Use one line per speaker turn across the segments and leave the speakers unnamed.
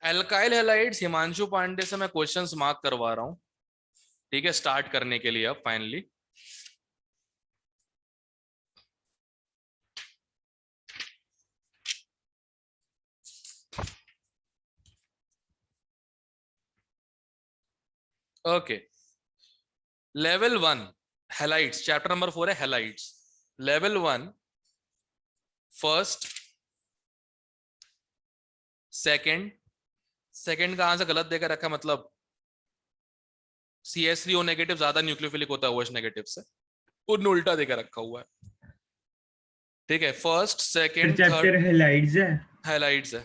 Alkyl halides Himanshu Pandey से मैं questions mark करवा रहा हूं, ठीक है, स्टार्ट करने के लिए अब finally. Okay, level 1 halides, chapter number 4 है halides. Level 1 first, second, second का आंसर गलत देकर रखा, मतलब CH3O नेगेटिव ज्यादा न्यूक्लियोफिलिक होता है OH नेगेटिव से, उन्होंने उल्टा देकर रखा हुआ है। ठीक है, first second third
chapter halides है।
हैलाइड्स है।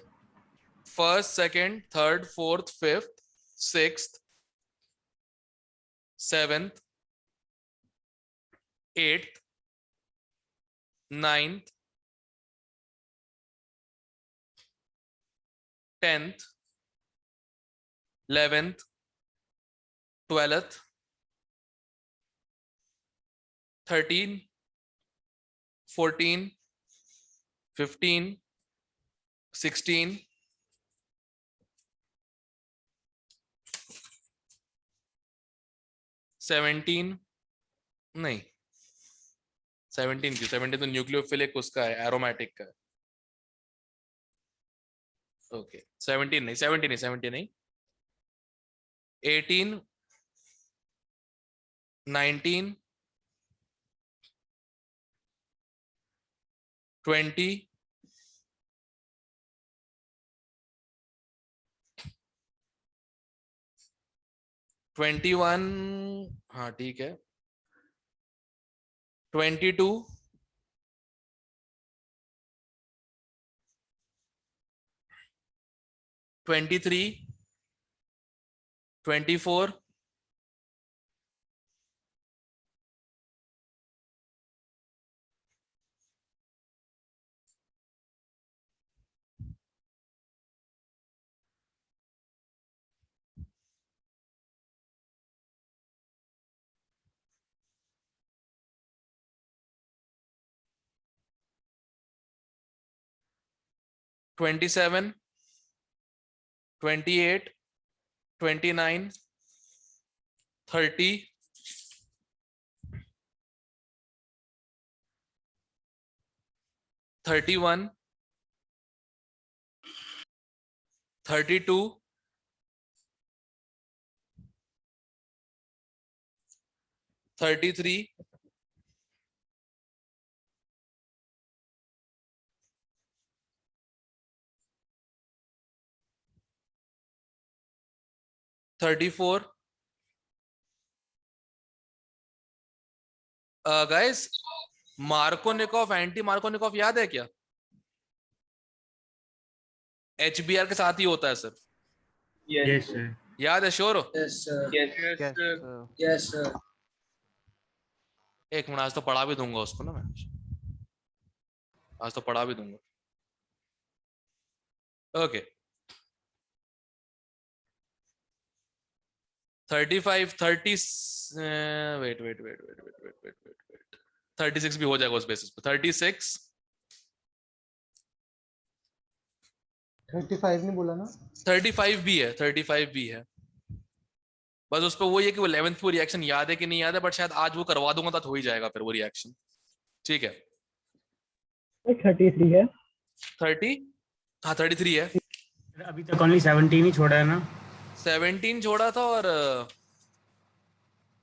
First second third fourth fifth sixth seventh eighth ninth 10th 11th 12th 13 14 15 16 17, नहीं 17 क्यों, 17 तो न्यूक्लियोफिलिक उसका है, एरोमेटिक का है। ओके 17 नहीं, 17 नहीं, 17 नहीं, 18 19 20 21, हाँ ठीक है, 22 23 24 27 28 29 30 31 32 33 34। गाइस, मार्कोनिकॉफ एंटी मार्कोनिकॉफ याद है क्या? HBr के साथ ही होता है सर,
यस सर।
याद है? श्योर हो?
Yes sir.
Yes sir.
Yes sir.
एक मिनट, आज तो पढ़ा भी दूंगा उसको ना मैं, आज तो पढ़ा भी दूंगा। Okay 35 30, wait wait wait wait wait wait wait wait wait 36 भी हो जाएगा उस बेसिस पे। 36
35 नहीं बोला ना?
35 भी है, 35 भी है। बस उस पर वो ये कि वो 11th को रिएक्शन याद है कि नहीं याद है, बट शायद आज वो करवा दूंगा तो हो ही जाएगा फिर वो रिएक्शन। ठीक है
33 है।
30, हाँ 33 है।
अभी तक ओनली 17 ही छोड़ा है ना?
17 छोड़ा था, और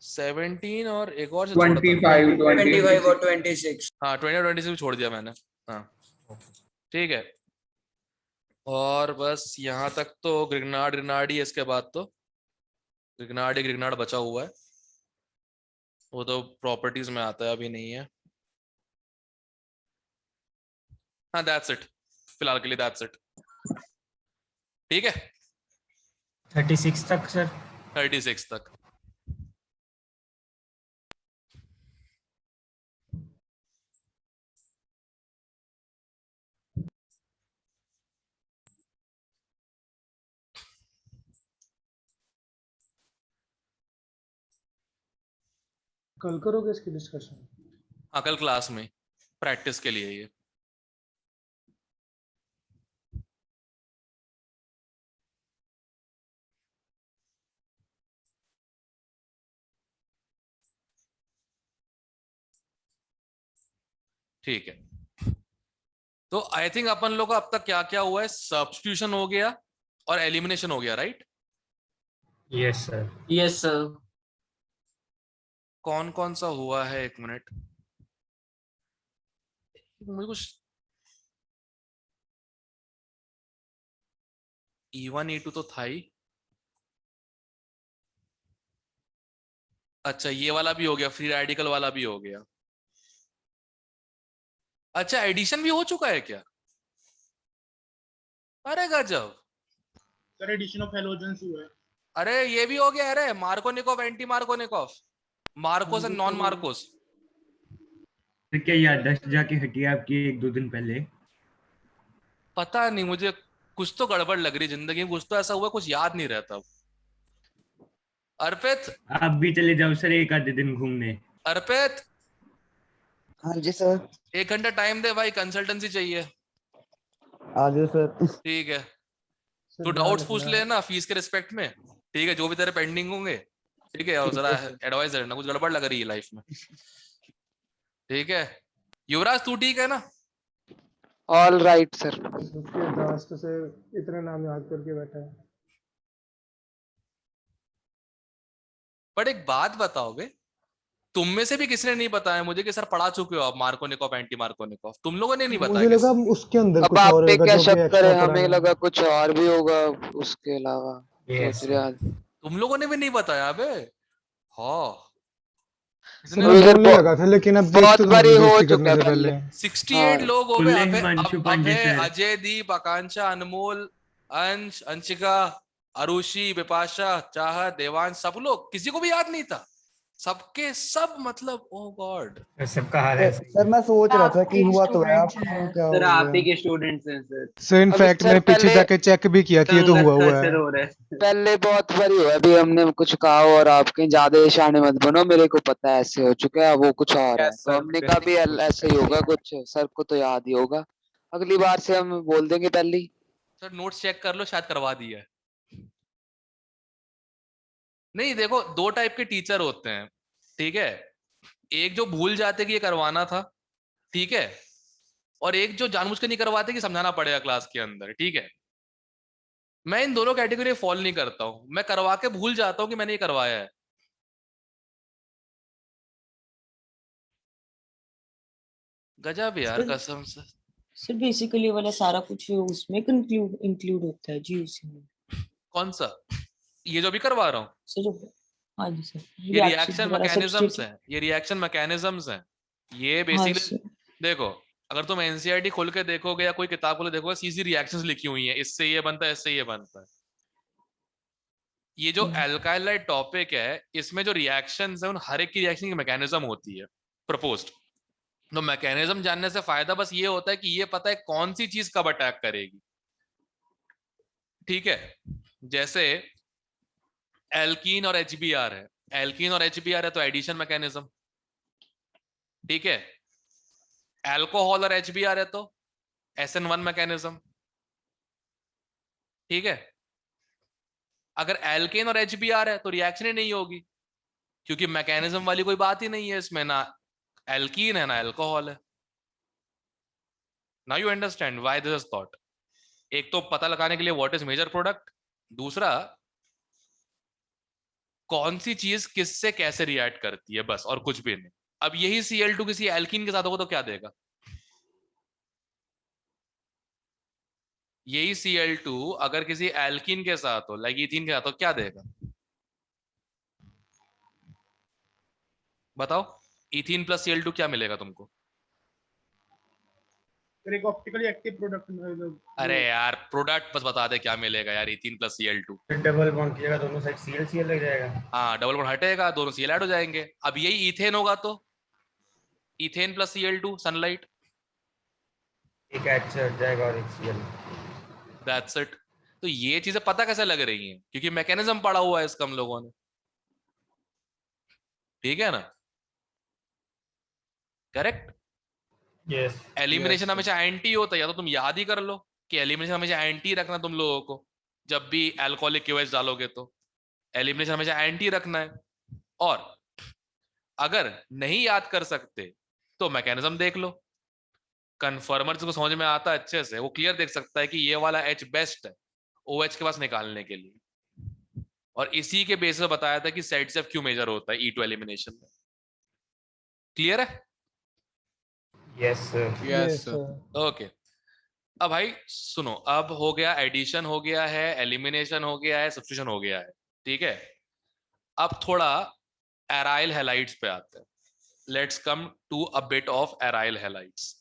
17 और एक और से छोड़ा था।
25 और 26।
हाँ 20 और 26 भी छोड़ दिया मैंने। हाँ ठीक है, और बस यहाँ तक तो ग्रिग्नार्ड ग्रिग्नार्ड ही है, इसके बाद तो ग्रिग्नार्ड ही ग्रिग्नार्ड बचा हुआ है, वो तो प्रॉपर्टीज में आता है, अभी नहीं है। हाँ दैट्स इट, फिलहाल के लिए दैट्स इट। ठीक है
36 तक सर।
36 तक।
कल करोगे इसकी डिस्कशन?
हाँ कल क्लास में प्रैक्टिस के लिए ये। ठीक है, तो आई थिंक अपन लोग का अब तक क्या क्या हुआ है, सब्स्टिट्यूशन हो गया और एलिमिनेशन हो गया, right?
Yes sir.
Yes, sir.
कौन कौन सा हुआ है, एक मिनट, मुझे कुछ E1 E2 तो था ही। अच्छा, ये वाला भी हो गया, फ्री रेडिकल वाला भी हो गया। अच्छा, एडिशन भी हो चुका है क्या? अरे गजब।
सर एडिशन ऑफ हेलोजेंस हुआ है।
अरे ये भी हो गया, अरे Markovnikov anti Markovnikov, Marcos and non Marcos.
फिर क्या याददाश्त जाके हटी आपकी 1-2 दिन पहले?
पता नहीं, मुझे कुछ तो गड़बड़ लग रही जिंदगी में, कुछ तो ऐसा हुआ कुछ याद नहीं रहता। अर्पित,
आप भी चले जाओ सर 1 आधे दिन घूमने।
अर्पित,
हाँ जी सर।
1 घंटा टाइम दे भाई, कंसल्टेंसी चाहिए।
आ जाओ सर।
ठीक है,
सर
तो
ध्यान
डाउट्स पूछ
रखना।
लेना फीस के रिस्पेक्ट में, ठीक है, जो भी तेरे पेंडिंग होंगे, ठीक है, और जरा एडवाइस देना, कुछ गड़बड़ लग रही है लाइफ में, ठीक है? युवराज तू ठीक है ना?
All right sir.
उसके दास्त से इतने नाम याद करके बैठा है।
बट एक बात बताओगे, तुम में से भी किसी ने नहीं बताया मुझे कि सर पढ़ा चुके हो आप मार्कोनिकोव एंटी मार्कोनिकोव, तुम लोगों ने नहीं
मुझे
बताया
लगा
किसी?
उसके अंदर
अब
कुछ
आप
और
पे
होगा
क्या
जो कि
शक
एक्स्ट्रा
करें,
पढ़ा
हमें
नहीं
लगा
है।
कुछ और भी होगा उसके अलावा।
यस
सोच रहे
सर।
तुम लोगों ने भी नहीं बताया बे? हाँ,
सर
इतने
मैं
मुझे
बोलने लगा था लेकिन अब देख
बहुत
तो
बारी
तुम्हारी
हो
बेइज्जती
चुका
करने
है
से
पहले।
पहले।
68
हाँ
लोग हो गए।
खुले
अभय,
हिमांशु पांडे
अभय,
सर।
अजय, दीप, आकांक्षा, अनमोल, अंश, अंशिका, अरुषि, बिपाशा, चाहत, देवांश, सब लोग, किसी को भी याद नहीं था, सबके सब, मतलब ओ गॉड।
सबका हाल है
सर मैं सोच रहा था कि हुआ तो है, आप क्या हो
सर आप
गया।
ही के स्टूडेंट्स हैं सर।
सर
अभी
इनफैक्ट
सर
मैंने पीछे
पहले
जाके चेक भी किया कि ये तो हुआ हुआ है।
हो रहा है।
पहले बहुत बारी हुआ, अभी हमने कुछ कहा और आप कहीं ज्यादा शाने मत बनो, मेरे को पता है ऐसे हो चुका है, वो कुछ और है, तो हमने कहा भी ऐसे ही होगा कुछ, सर को तो याद ही होगा, अगली बार से हम बोल देंगे पहले ही।
सर नोट्स चेक कर लो, शायद करवा दिया है। नहीं देखो, दो टाइप के टीचर होते हैं, ठीक है, एक जो भूल जाते कि ये करवाना था, ठीक है, और एक जो जानबूझ के नहीं करवाते कि समझाना पड़ेगा क्लास के अंदर, ठीक है। मैं इन दोनों कैटेगरी फॉलो नहीं करता हूं, मैं करवा के भूल जाता हूं कि मैंने ये करवाया है। गजब यार,
सर
कसम से।
सर बेसिकली वाला सारा कुछ उसमें इंक्लूड होता है जी उसी में।
कौन सा? ये जो भी करवा रहा हूँ,
सर जो हाँ जी सर
ये रिएक्शन
वगैरह
मैकेनिज्म्स
सबस्टिट्यूट।
हैं, ये रिएक्शन मैकेनिज्म्स हैं, ये
हाँ
बेसिकली,
सर।
देखो, अगर तुम एनसीईआरटी खोल के देखोगे या कोई किताब खोल के देखोगे, सीधी रिएक्शंस लिखी हुई हैं, इससे ये बनता है, इससे ये बनता है। ये जो एल्काइलाइड टॉपिक है, इसमें जो रिएक्शंस है, उन हर एक की रिएक्शन की मैकेनिज्म होती है प्रपोज्ड। तो मैकेनिज्म जानने से फायदा बस ये होता है कि ये पता है कौन सी चीज कब अटैक करेगी, ठीक है? जैसे एल्कीन और एचबीआर है, एल्कीन और एचबीआर है तो एडिशन मैकेनिज्म, ठीक है। एल्कोहल और एचबीआर है तो SN1 मैकेनिज्म, ठीक है। अगर एल्केन और एचबीआर है तो रिएक्शन ही नहीं होगी, क्योंकि मैकेनिज्म वाली कोई बात ही नहीं है इसमें, ना एल्कीन है ना एल्कोहल है। Now you understand why this is thought. एक तो पता लगाने के लिए व्हाट इज मेजर प्रोडक्ट, दूसरा कौन सी चीज किससे कैसे रिएक्ट करती है, बस, और कुछ भी नहीं। अब यही Cl2 किसी एल्कीन के साथ होगा तो क्या देगा? यही Cl2 अगर किसी एल्कीन के साथ हो, लाइक इथीन के साथ हो, क्या देगा बताओ? इथीन प्लस Cl2 क्या मिलेगा तुमको?
फिर एक ऑप्टिकली एक्टिव प्रोडक्ट।
अरे यार प्रोडक्ट बस बता दे क्या मिलेगा यार, ethene plus Cl2।
Double bond की जगह दोनों साइड CL लग जाएगा।
हाँ, डबल बॉन्ड हटेगा, दोनों Cl ऐड हो जाएंगे। अब यही इथेन होगा तो इथेन प्लस Cl2 सनलाइट,
एक H हट जाएगा और एक CL।
That's it. तो ये चीजें पता कैसे लग रही हैं? क्योंकि मैकेनिज्म पढ़ा हुआ है इसका हम लोगों ने, ठीक है ना? करेक्ट।
यस।
एलिमिनेशन हमेशा एंटी होता है, या तो तुम याद ही कर लो कि एलिमिनेशन हमेशा एंटी रखना तुम लोगों को, जब भी अल्कोहलिक क्यूएच डालोगे तो एलिमिनेशन हमेशा एंटी रखना है। और अगर नहीं याद कर सकते तो मैकेनिज्म देख लो, कन्फर्मर को समझ में आता है अच्छे से, वो क्लियर देख सकता है कि ये वाला H बेस्ट है OH के पास निकालने के लिए, और इसी के बेस पे बताया था कि सेट सेफ क्यों मेजर होता है E2 एलिमिनेशन में। क्लियर है?
Yes sir.
Yes sir.
Okay अब भाई सुनो, अब हो गया एडिशन हो गया है, एलिमिनेशन हो गया है, सब्स्टिट्यूशन हो गया है, ठीक है। अब थोड़ा एराइल हैलाइड्स पे आते हैं। Let's come to a bit of aryl halides.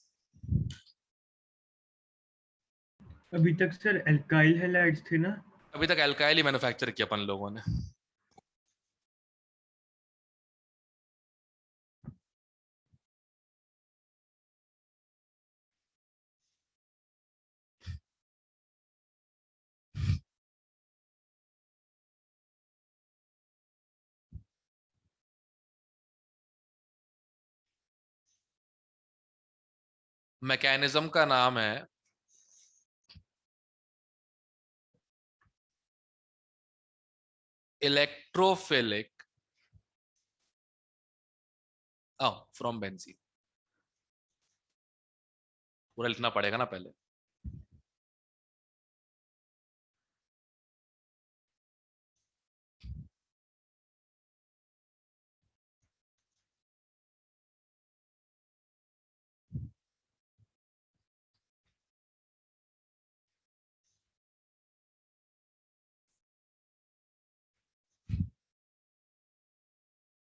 अभी तक सर एल्काइल हैलाइड्स थे ना?
अभी तक एल्काइल ही मैन्युफैक्चर किया अपन लोगों ने। मैकेनिज्म का नाम है इलेक्ट्रोफिलिक फ्रॉम बेंजीन। पूरा लिखना पड़ेगा ना पहले।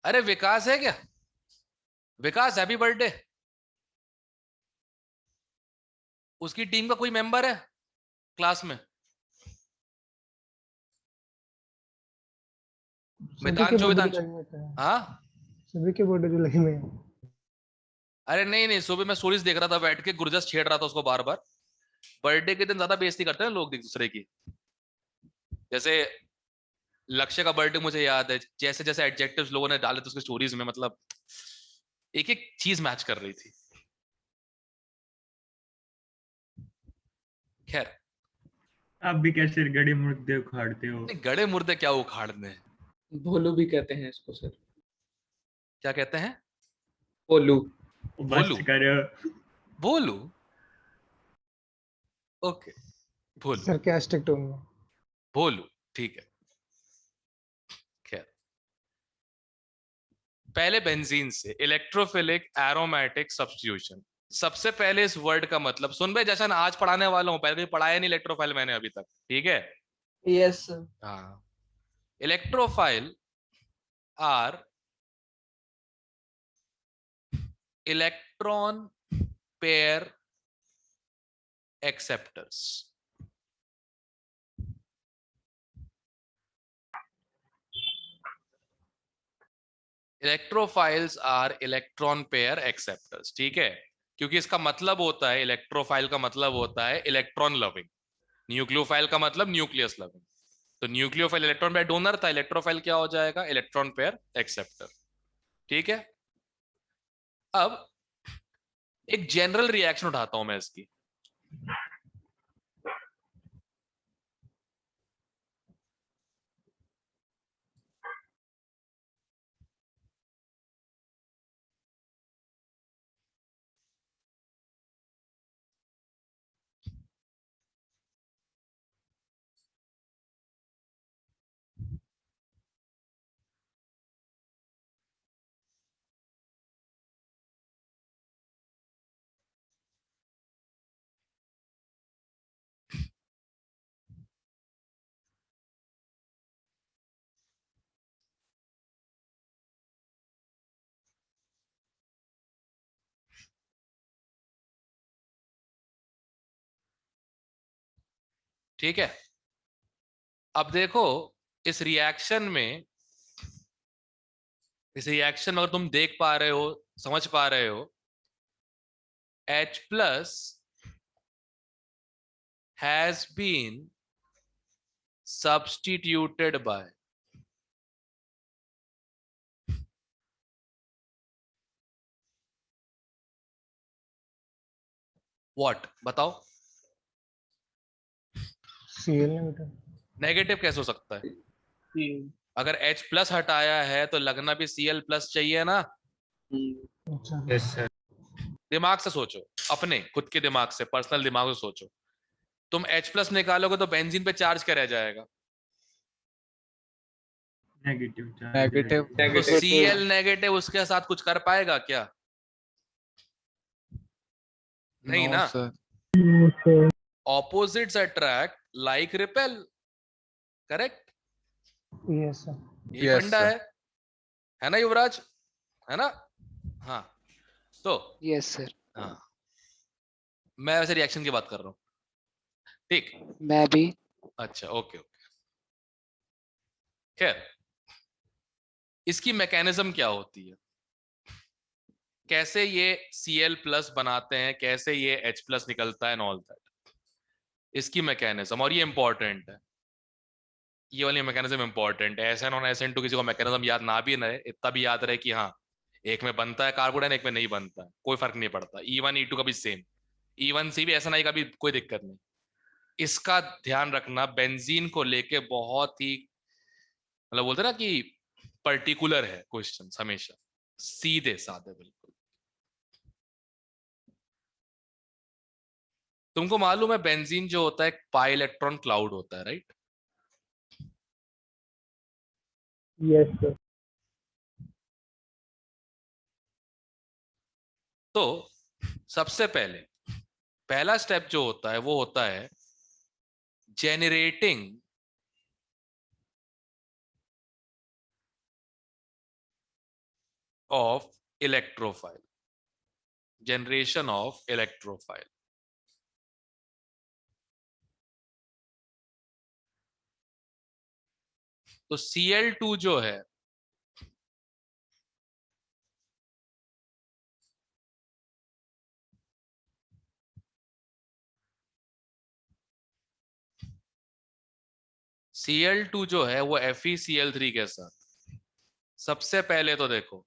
अरे विकास है क्या? विकास हैप्पी बर्थडे। उसकी टीम का कोई मेंबर है क्लास में? मितांशु वितांशु हाँ।
सभी के बर्थडे जुलाई में है।
अरे नहीं नहीं, सुबह मैं स्टोरीज देख रहा था बैठ के, गुरजस छेड़ रहा था उसको बार बार। बर्थडे के दिन ज्यादा बेइज्जती करते हैं लोग एक दूसरे की। जैसे लक्ष्य का बर्थडे मुझे याद है, जैसे जैसे एडजेक्टिव्स लोगों ने डाले थे उसकी स्टोरीज में, मतलब एक एक चीज मैच कर रही थी। खैर
आप भी कैसे गड़े मुर्दे उखाड़ते हो?
गड़े मुर्दे क्या उखाड़ने हैं?
भोलू भी कहते हैं इसको सर।
क्या कहते हैं?
भोलू।
बस
भोलू।
करो।
भोलू। ओके भोलू।
सरकास्टिक टोन में।
भोलू ठीक है। खैर पहले बेंजीन से इलेक्ट्रोफिलिक एरोमेटिक सब्स्टिट्यूशन। सबसे पहले इस वर्ड का मतलब सुन भाई, जैसा आज पढ़ाने वाला हूं, पहले कभी पढ़ाया नहीं इलेक्ट्रोफाइल मैंने अभी तक, ठीक है?
Yes sir.
हाँ, electrophile are electron pair acceptors. Electrophiles are electron pair acceptors, ठीक है? क्योंकि इसका मतलब होता है, इलेक्ट्रोफाइल का मतलब होता है इलेक्ट्रॉन लविंग, न्यूक्लियोफाइल का मतलब न्यूक्लियस लविंग। तो न्यूक्लियोफाइल इलेक्ट्रॉन पेयर डोनर था, इलेक्ट्रोफाइल क्या हो जाएगा? इलेक्ट्रॉन पेयर एक्सेप्टर, ठीक है? अब एक जनरल रिएक्शन उठाता हूं मैं इसकी। ठीक है, अब देखो इस रिएक्शन में, इस रिएक्शन में अगर तुम देख पा रहे हो, समझ पा रहे हो, H plus has been substituted by what? बताओ।
Cl negative.
नेगेटिव कैसे हो सकता है? अगर H प्लस हटाया है तो लगना भी Cl प्लस चाहिए ना।
अच्छा।
Yes sir.
दिमाग से सोचो। अपने खुद के दिमाग से, पर्सनल दिमाग से सोचो, तुम H+ निकालोगे तो बेंजीन पे चार्ज क्या रह जाएगा?
नेगेटिव चार्ज
नेगेटिव
तो Cl नेगेटिव उसके साथ कुछ कर पाएगा क्या? नहीं
नो
ना।
Sir.
Opposites attract like repel, correct?
Yes sir.
ये
Yes,
फंडा
sir.
है ना युवराज, है ना? हाँ तो
यस सर।
हाँ, मैं वैसे रिएक्शन की बात कर रहा हूँ, ठीक?
मैं भी।
अच्छा ओके ओके। खैर, इसकी मैकेनिज्म क्या होती है, कैसे ये Cl+ बनाते हैं, कैसे ये H+ निकलता है, एंड ऑल दैट, इसकी मैकेनिज्म। और ये इंपॉर्टेंट है, ये वाली मैकेनिज्म इंपॉर्टेंट है। SN और SN2 किसी को मैकेनिज्म याद ना भी रहे, इतना भी याद रहे कि हाँ एक में बनता है कार्बोडन, एक में नहीं बनता है, कोई फर्क नहीं पड़ता। E1 E2 का भी सेम, E1C भी SNI का भी कोई दिक्कत नहीं। इसका ध्यान रखना, बेंजीन को लेके बहुत ही मतलब बोलते ना कि पर्टिकुलर है क्वेश्चन, हमेशा सीधे साधे बिल्कुल। तुमको मालूम है बेंजीन जो होता है एक पाई इलेक्ट्रॉन क्लाउड होता है, राइट?
Yes sir.
तो सबसे पहले पहला स्टेप जो होता है वो होता है generating of electrophile, generation of electrophile. तो Cl2 जो है Cl2 जो है वो FeCl3 के साथ, सबसे पहले तो देखो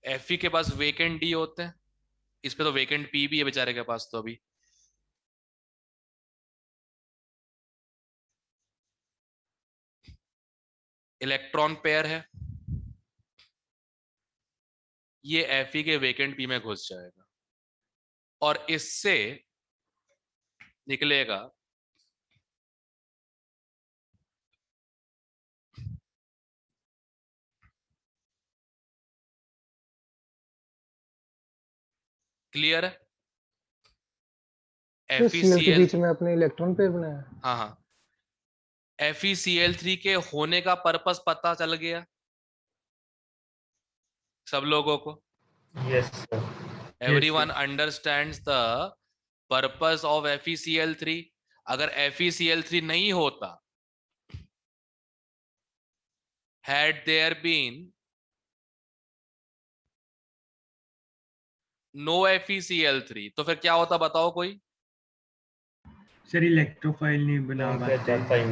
Fe के पास वेकेंट D होते हैं, इस पे तो वेकेंट P भी है बेचारे के पास, तो अभी इलेक्ट्रॉन पेयर है, ये Fe के वेकेंट P में घुस जाएगा और इससे निकलेगा क्लियर है?
तो सीएल के
FeCl,
बीच में अपने इलेक्ट्रॉन पेयर बनाया।
हाँ हाँ, FeCl3 के होने का पर्पस पता चल गया सब लोगों को?
Yes sir.
Everyone understands the purpose of FeCl3। अगर FeCl3 नहीं होता, had there been no FeCl3, तो फिर क्या होता बताओ कोई?
सर इलेक्ट्रोफाइल नहीं बना पाते।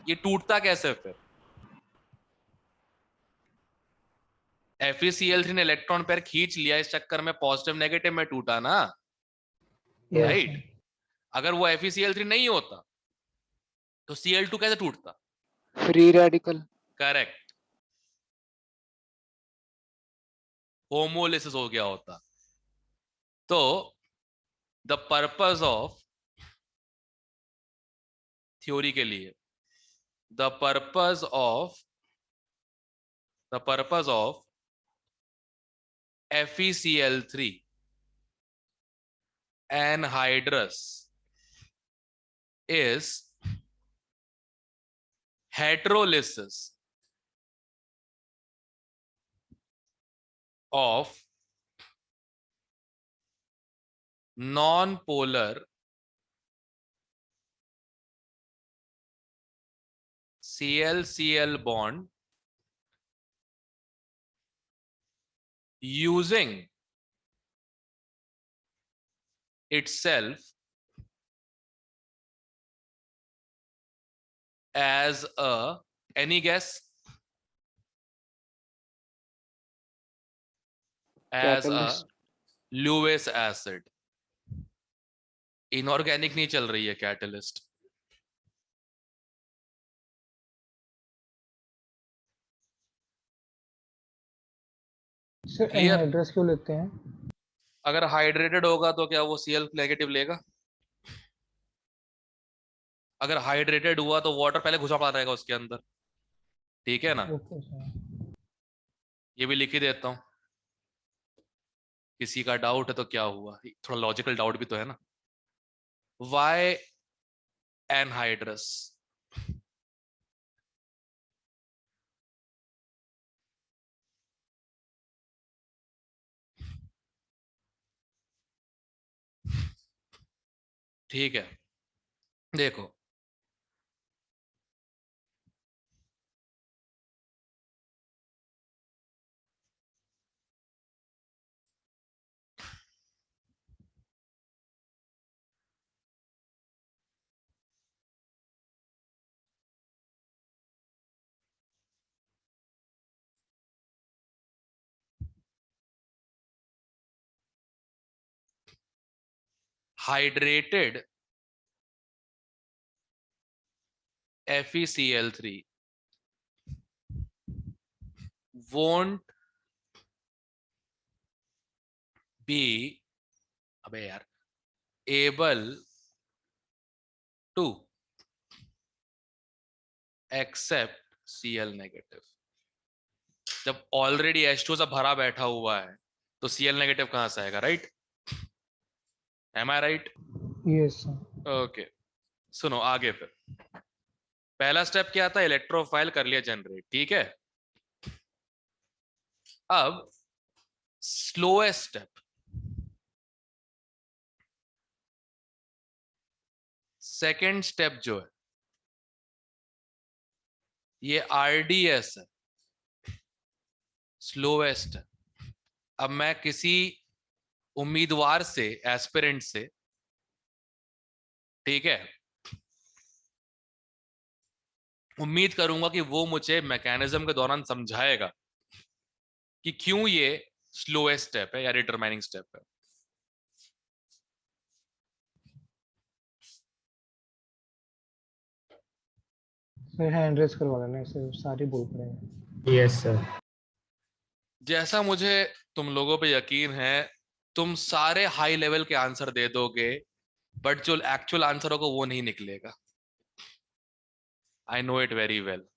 ये टूटता कैसे फिर? FeCl3 ने इलेक्ट्रॉन पेयर खींच लिया, इस चक्कर में पॉजिटिव नेगेटिव में टूटा ना, राइट? अगर वो FeCl3 नहीं होता तो Cl2 कैसे टूटता?
Free radical.
करेक्ट, होमोलिसिस हो गया होता। तो द पर्पस ऑफ थ्योरी के लिए, the purpose of FeCl3 anhydrous is heterolysis of non-polar Cl-Cl bond using itself as a, any guess? As a
catalyst.
Lewis acid। Inorganic नहीं चल रही है कैटलिस्ट।
Sir
Clear?
एनहाइड्रस क्यों लेते हैं?
अगर हाइड्रेटेड होगा तो क्या वो Cl नेगेटिव लेगा? अगर हाइड्रेटेड हुआ तो वाटर पहले घुसा पड़ा रहेगा उसके अंदर, ठीक है ना?
Okay sir.
ये भी लिख ही देता हूं, किसी का डाउट है तो क्या हुआ, थोड़ा लॉजिकल डाउट भी तो है ना। वाई एनहाइड्रस, ठीक है। देखो हाइड्रेटेड FeCl3 won't be, अबे यार, able to accept Cl negative. जब ऑलरेडी H2 सब भरा बैठा हुआ है तो Cl नेगेटिव कहां से आएगा, राइट? एम आई राइट?
Yes sir.
ओके, सुनो आगे। फिर पहला स्टेप क्या था, इलेक्ट्रोफाइल कर लिया जनरेट, ठीक है। अब स्लोएस्ट स्टेप, सेकेंड स्टेप जो है ये RDS है, स्लोएस्ट है। अब मैं किसी उम्मीदवार से, एस्पिरेंट से, ठीक है, उम्मीद करूंगा कि वो मुझे मैकेनिज्म के दौरान समझाएगा कि क्यों ये स्लोएस्ट स्टेप है या डिटरमाइनिंग स्टेप है।
सर हैंड रेस करवा लेना, इसे सारे बोल पड़ेंगे।
Yes sir.
जैसा मुझे तुम लोगों पे यकीन है, तुम सारे हाई लेवल के आंसर दे दोगे, बट जो एक्चुअल आंसर होगा वो नहीं निकलेगा। I know it very well.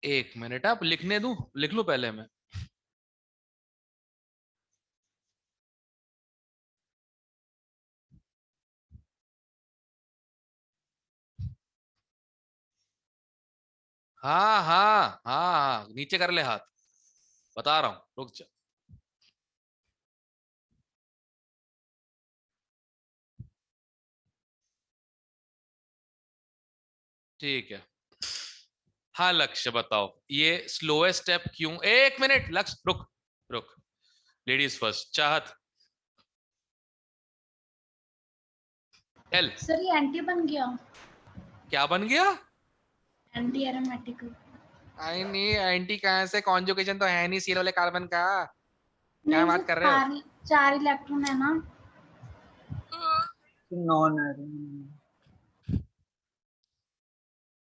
एक मिनट, आप लिखने दूं, लिख लूं पहले मैं। हाँ हाँ हाँ हाँ, नीचे कर ले हाथ, बता रहा हूं, रुक जा। ठीक है। हाँ लक्ष्य बताओ, ये स्लोएस्ट स्टेप क्यों? एक मिनट लक्ष्य, रुक रुक, लेडीज फर्स्ट। चाहत, एल,
सर ये एंटी बन गया,
क्या बन गया?
Anti aromatic.
आई नहीं, एंटी कहां से, कॉन्जुगेशन तो है नहीं सील वाले कार्बन का, क्या बात कर रहे हो?
चार इलेक्ट्रॉन है ना।
Non aromatic.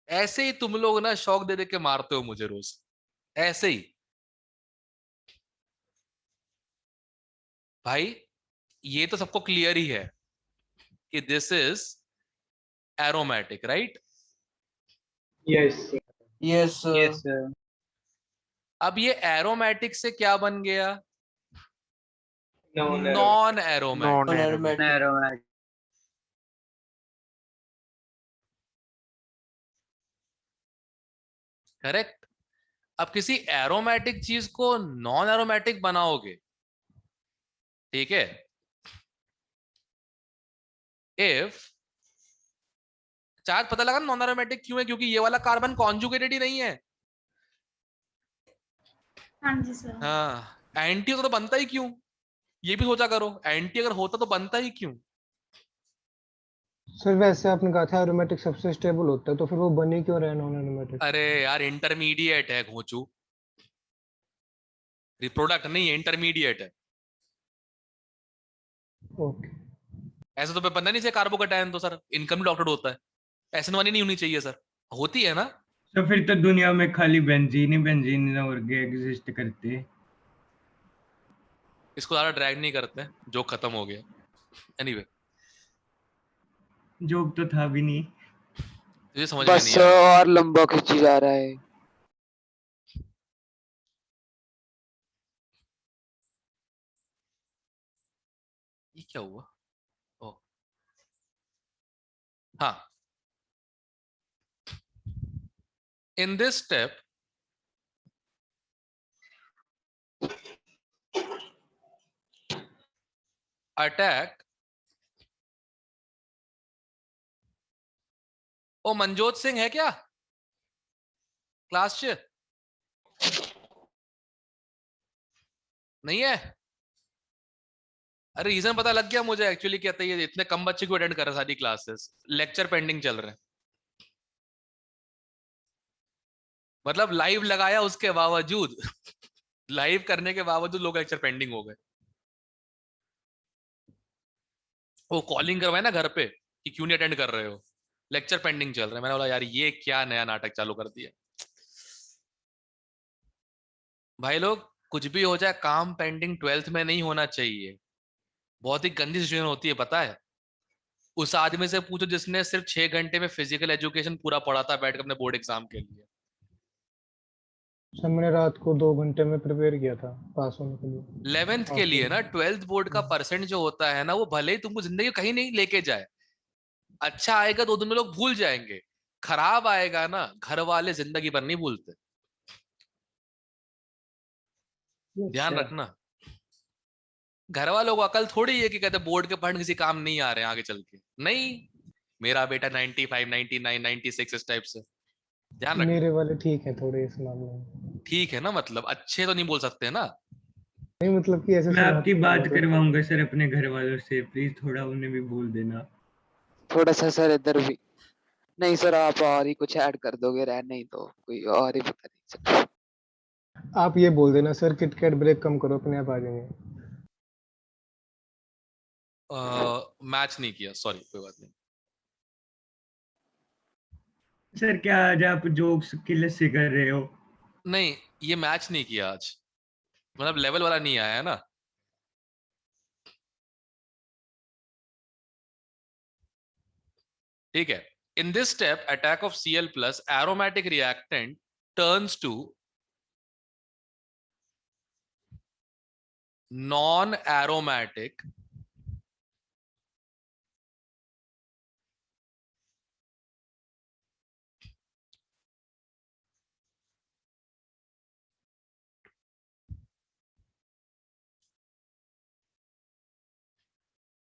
ऐसे ही तुम लोग ना शौक दे दे के मारते हो मुझे रोज, ऐसे ही भाई। ये तो सबको क्लियर ही है कि this is aromatic, right?
Yes
yes
Yes,
sir.
अब ये एरोमेटिक से क्या बन गया?
Non
non aromatic.
Aromatic.
Correct. अब किसी एरोमेटिक चीज को नॉन एरोमेटिक बनाओगे, ठीक है, इफ, चार्ज पता लगा नॉन एरोमेटिक क्यों है? क्योंकि ये वाला कार्बन कॉन्जुगेटेड ही नहीं है।
हाँ जी सर।
हाँ, एंटी होता तो बनता ही क्यों, ये भी सोचा करो, एंटी अगर होता तो बनता ही क्यों।
सर वैसे आपने कहा था एरोमेटिक सबसे स्टेबल होता है, तो फिर वो बनी क्यों रहा नॉन एरोमेटिक?
अरे यार इंटरमीडिएट है घोंचू, प्रोडक्ट नहीं है, इंटरमीडिएट है।
ओके।
ऐसे तो बनना नहीं चाहिए कार्बोकेटायन, तो सर इनकम डॉक्टर होता है, एसिड वाली नहीं होनी चाहिए सर, होती है ना।
तो फिर तो दुनिया में खाली बेंजीन और एग्जिस्ट करते।
इसको ज्यादा ड्रैग नहीं करते, जो खत्म हो गया। एनीवे
जोक तो था भी नहीं।
तुझे समझ में
बस
नहीं आया।
और लंबा खींची जा रहा है।
ये क्या हुआ? ओ हाँ, इन दिस स्टेप अटैक। ओ मनजोत सिंह है क्या क्लास च? नहीं है? अरे रीजन पता लग गया मुझे एक्चुअली, क्या था ये इतने कम बच्चे क्यों अटेंड कर रहे हैं सारी क्लासेस, लेक्चर पेंडिंग चल रहे हैं। मतलब लाइव लगाया उसके बावजूद लाइव करने के बावजूद लोग लेक्चर पेंडिंग हो गए। वो कॉलिंग करवाए ना घर पे कि क्यों नहीं अटेंड कर रहे हो, लेक्चर पेंडिंग चल रहे हैं। मैंने बोला यार ये क्या नया नाटक चालू कर दिया। भाई लोग कुछ भी हो जाए, काम पेंडिंग 12th में नहीं होना चाहिए, बहुत ही गंदी सिचुएशन होती है पता है। उस आदमी से पूछो जिसने सिर्फ 6 घंटे में फिजिकल एजुकेशन पूरा पढ़ा था बैठ कर अपने बोर्ड एग्जाम के लिए।
सर मैंने रात को 2 घंटे में प्रिपेयर किया था पास होने के लिए।
11th के लिए ना, 12th बोर्ड का परसेंट जो होता है ना, वो भले ही तुमको जिंदगी में कहीं नहीं लेके जाए, अच्छा आएगा 2 दिन में लोग भूल जाएंगे, खराब आएगा ना घर वाले जिंदगी भर नहीं भूलते, ध्यान रखना। घर वालों को अकल थोड़ी है कि कहते बोर्ड के पढ़ने किसी काम नहीं आ रहे हैं आगे चल के, नहीं। मेरा बेटा 95 99 96 इस टाइप से, ध्यान रखना।
मेरे वाले ठीक है थोड़े इस मामले में।
ठीक है ना, मतलब अच्छे तो नहीं बोल सकते ना।
नहीं मतलब कि ऐसे
मैं आपकी
सुनाते
बात
हैं तो।
करवाऊंगा सर अपने घर वालों से, प्लीज थोड़ा उन्हें भी बोल देना।
थोड़ा सा सर इधर भी। नहीं सर, आप और ही कुछ ऐड कर दोगे, रह नहीं तो कोई और ही पता नहीं सर।
आप ये बोल देना सर किटकैट ब्रेक कम करो, अपने आप आ जाएंगे।
मैच नहीं किया, सॉरी, कोई बात नहीं।
सर क्या आज आप जोक्स किल से कर रहे हो?
नहीं, ये मैच नहीं किया आज, मतलब लेवल वाला नहीं आया है ना। ठीक है, in this step attack of Cl plus aromatic reactant turns to non aromatic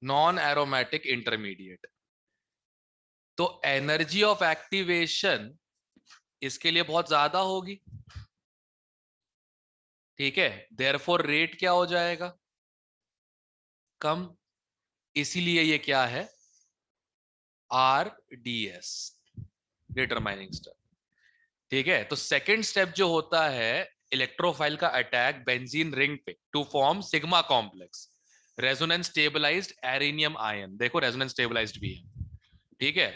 non aromatic intermediate. तो एनर्जी ऑफ एक्टिवेशन इसके लिए बहुत ज्यादा होगी, ठीक है, देयरफॉर रेट क्या हो जाएगा, कम। इसीलिए ये क्या है, RDS, डिटरमाइनिंग स्टेप। ठीक है, तो सेकंड स्टेप जो होता है इलेक्ट्रोफाइल का अटैक बेंजीन रिंग पे to form sigma complex, resonance stabilised arenium ion. देखो रेजोनेंस स्टेबलाइज्ड भी है, ठीक है।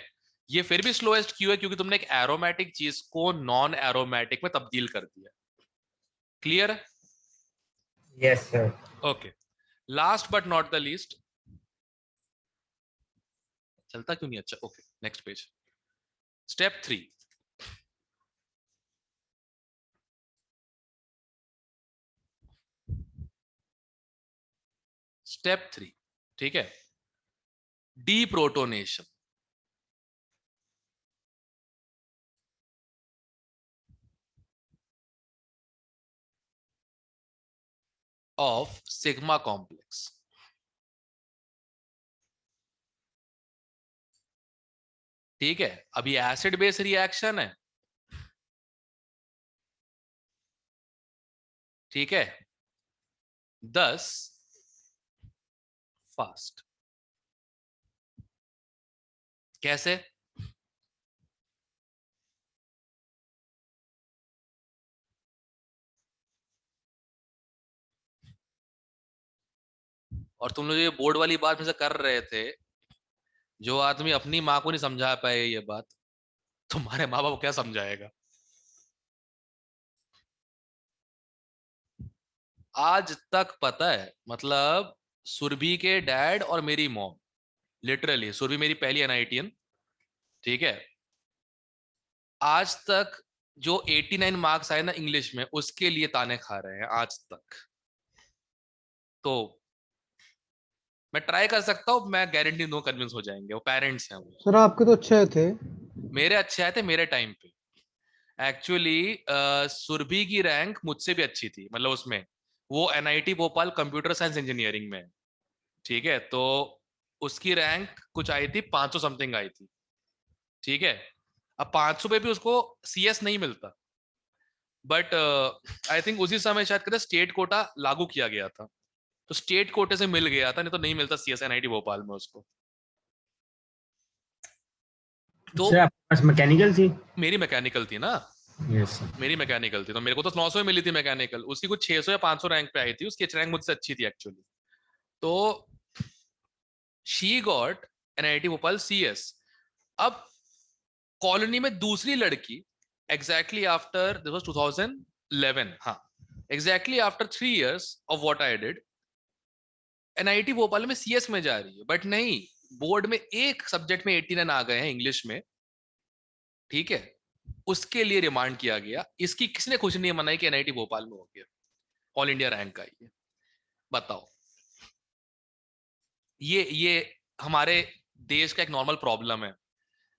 ये फिर भी स्लोएस्ट क्यों है, क्योंकि तुमने एक एरोमेटिक चीज को नॉन एरोमेटिक में तब्दील कर दिया। Clear?
Yes sir.
Okay, last but not the least, चलता क्यों नहीं, अच्छा okay next page. Step 3, step 3, ठीक है, डीप्रोटोनेशन ऑफ सिग्मा कॉम्प्लेक्स। ठीक है, अभी एसिड बेस रिएक्शन है, ठीक है, 10 फास्ट। कैसे? और तुम लोग ये बोर्ड वाली बात में से कर रहे थे, जो आदमी अपनी माँ को नहीं समझा पाए ये बात, तुम्हारे माँ बाप को क्या समझाएगा? आज तक पता है, मतलब सुरभि के डैड और मेरी मॉम, लिटरली सुरभि मेरी पहली एनआईटीएन, ठीक है, आज तक जो 89 मार्क्स आए ना इंग्लिश में, उसके लिए ताने खा रहे हैं आज तक। तो मैं ट्राई कर सकता हूँ, मैं गारंटी दूं कन्विंस हो जाएंगे, वो पेरेंट्स हैं वो।
सर आपके तो अच्छे थे।
मेरे अच्छे आए थे मेरे टाइम पे। एक्चुअली सुरभि की रैंक मुझसे भी अच्छी थी, मतलब उसमें वो NIT Bhopal computer science engineering में है, ठीक है, तो उसकी रैंक कुछ आई थी 500 समथिंग आई थी, ठीक है। अब 500 पे भी उसको सीएस नहीं मिलता, बट आई थिंक उसी समय शायद कहते स्टेट कोटा लागू किया गया था, तो स्टेट कोटे से मिल गया था, नहीं तो नहीं मिलता सीएस एनआईटी भोपाल में उसको। तो
सर आपके पास मैकेनिकल थी?
मेरी मैकेनिकल थी ना,
यस सर।
मेरी मैकेनिकल थी, तो मेरे को तो 900 मिली थी मैकेनिकल, उसकी कुछ 600 या 500 रैंक पे आई थी, उसकी रैंक मुझसे अच्छी थी एक्चुअली। तो she got NIT Bhopal CS. अब कॉलोनी में दूसरी लड़की एग्जैक्टली आफ्टर दिस वाज 2011, हाँ, exactly after 3 years of what I did, NIT Bhopal में सीएस में जा रही है, बट नहीं, बोर्ड में एक सब्जेक्ट में 89 आ गए हैं इंग्लिश में, ठीक है, उसके लिए रिमांड किया गया। इसकी किसने खुशी नहीं मनाई कि एनआईटी भोपाल में हो गया, ऑल इंडिया रैंक आई है? बताओ। ये हमारे देश का एक नॉर्मल प्रॉब्लम है।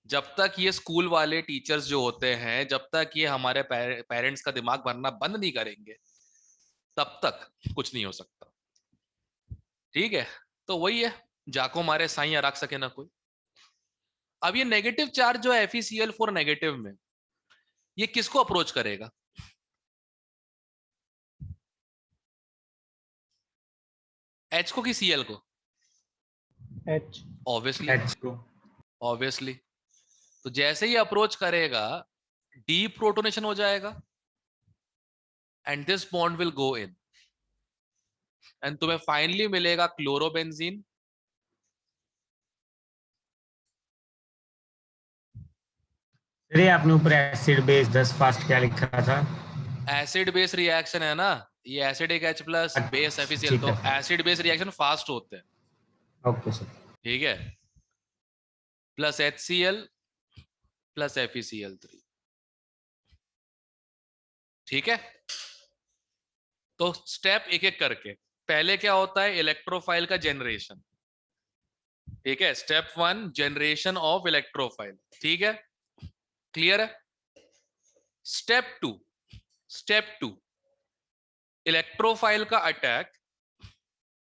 जब तक ये स्कूल वाले टीचर्स जो होते हैं, जब तक ये हमारे पेरेंट्स का दिमाग भरना बंद नहीं करेंगे, तब तक कुछ नहीं हो सकता, ठीक है। तो वही है, जाको मारे साइया रख सके ना कोई। अब ये नेगेटिव चार्ज जो है FeCl4 नेगेटिव में, ये किसको अप्रोच करेगा? H को कि Cl को?
एच।
ऑब्वियसली,
एच को।
ऑब्वियसली। तो जैसे ही अप्रोच करेगा, डी प्रोटोनेशन हो जाएगा, and this bond will go in, and तुम्हें फाइनली मिलेगा क्लोरोबेंजीन,
अरे आपने ऊपर एसिड बेस 10 फास्ट क्या लिखा था?
एसिड बेस रिएक्शन है ना, ये acidic H plus base FeCl,
ठीक
तो
है।
एसिड बेस रिएक्शन फास्ट होते हैं,
ओके सर।
ठीक है, प्लस HCl प्लस FeCl3, ठीक है। तो स्टेप एक एक करके, पहले क्या होता है, इलेक्ट्रोफाइल का जनरेशन, ठीक है, स्टेप 1 जनरेशन ऑफ इलेक्ट्रोफाइल, ठीक है, क्लियर है। स्टेप टू इलेक्ट्रोफाइल का अटैक,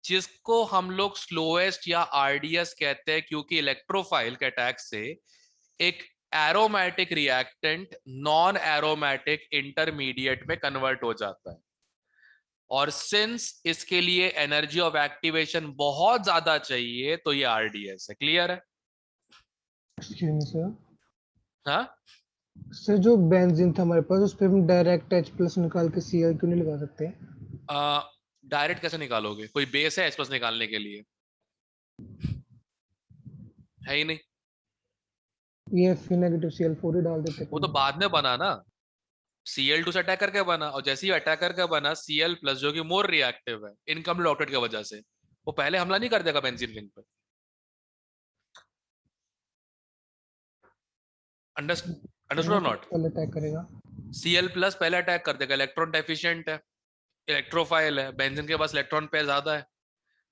जिसको हम लोग स्लोएस्ट या RDS कहते हैं, क्योंकि इलेक्ट्रोफाइल के अटैक से एक aromatic reactant non aromatic intermediate में कन्वर्ट हो जाता है, और सिंस इसके लिए एनर्जी ऑफ एक्टिवेशन बहुत ज्यादा चाहिए, तो ये RDS है। क्लियर है?
Excuse me sir.
हाँ,
सर जो बेंजीन था हमारे पास, उस पे हम डायरेक्ट H प्लस निकाल के Cl क्यों नहीं लगा सकते?
डायरेक्ट कैसे निकालोगे? कोई बेस है H+ निकालने के लिए? है ही नहीं।
ये Fe नेगेटिव Cl4 ही डाल देते।
वो तो बाद में बना ना, Cl2 से अटैक करके बना, और जैसे ही अटैक करके बना Cl+ जो कि मोर रिएक्टिव है इनकम्प्लीट ऑक्टेट की वजह से, वो पहले हमला नहीं कर देगा बेंजीन रिंग पे। अंडरस्टूड और नॉट?
पहले अटैक करेगा।
Cl+ पहले अटैक कर देगा, इलेक्ट्रॉन डेफिशिएंट है, इलेक्ट्रोफाइल है, बेंजीन के पास इलेक्ट्रॉन पेयर ज्यादा है।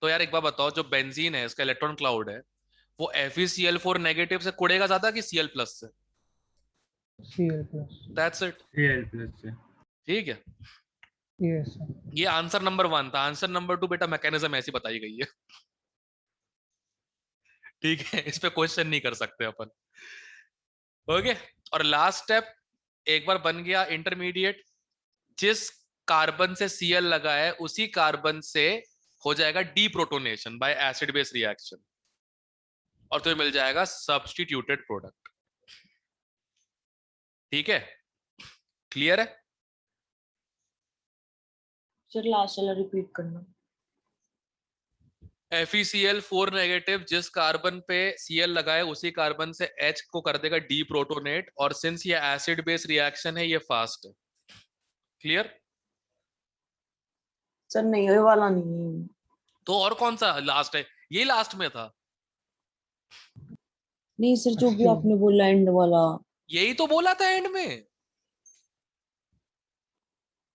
तो यार एक बात बताओ, जो बेंजीन है इसका इलेक्ट्रॉन क्लाउड है, वो FeCl4 नेगेटिव से कुड़ेगा ज्यादा कि Cl+ से?
Cl+।
दैट्स इट,
Cl+ से।
ठीक है।
Yes sir.
ये आंसर नंबर 1 था। आंसर नंबर 2 बेटा मैकेनिज्म ऐसी बताई गई है, ठीक है, इस पे क्वेश्चन नहीं कर सकते अपन। ओके, और लास्ट स्टेप एक बार बन गया इंटरमीडिएट, जिस कार्बन से Cl लगा है उसी कार्बन से हो जाएगा deprotonation bye acid base reaction और तुम्हें मिल जाएगा सब्स्टिट्यूटेड प्रोडक्ट। ठीक है, क्लियर है?
सर लास्ट वाला रिपीट करना।
FeCl4 नेगेटिव जिस कार्बन पे Cl लगा है उसी कार्बन से H को कर देगा डीप्रोटोनेट और सिंस ये एसिड बेस रिएक्शन है ये फास्ट है। क्लियर?
सर नहीं ये वाला नहीं है।
तो और कौन सा लास्ट है? ये लास्ट में था।
नहीं सर जो भी
अच्छा।
आपने बोला एंड वाला।
यही तो बोला था एंड में।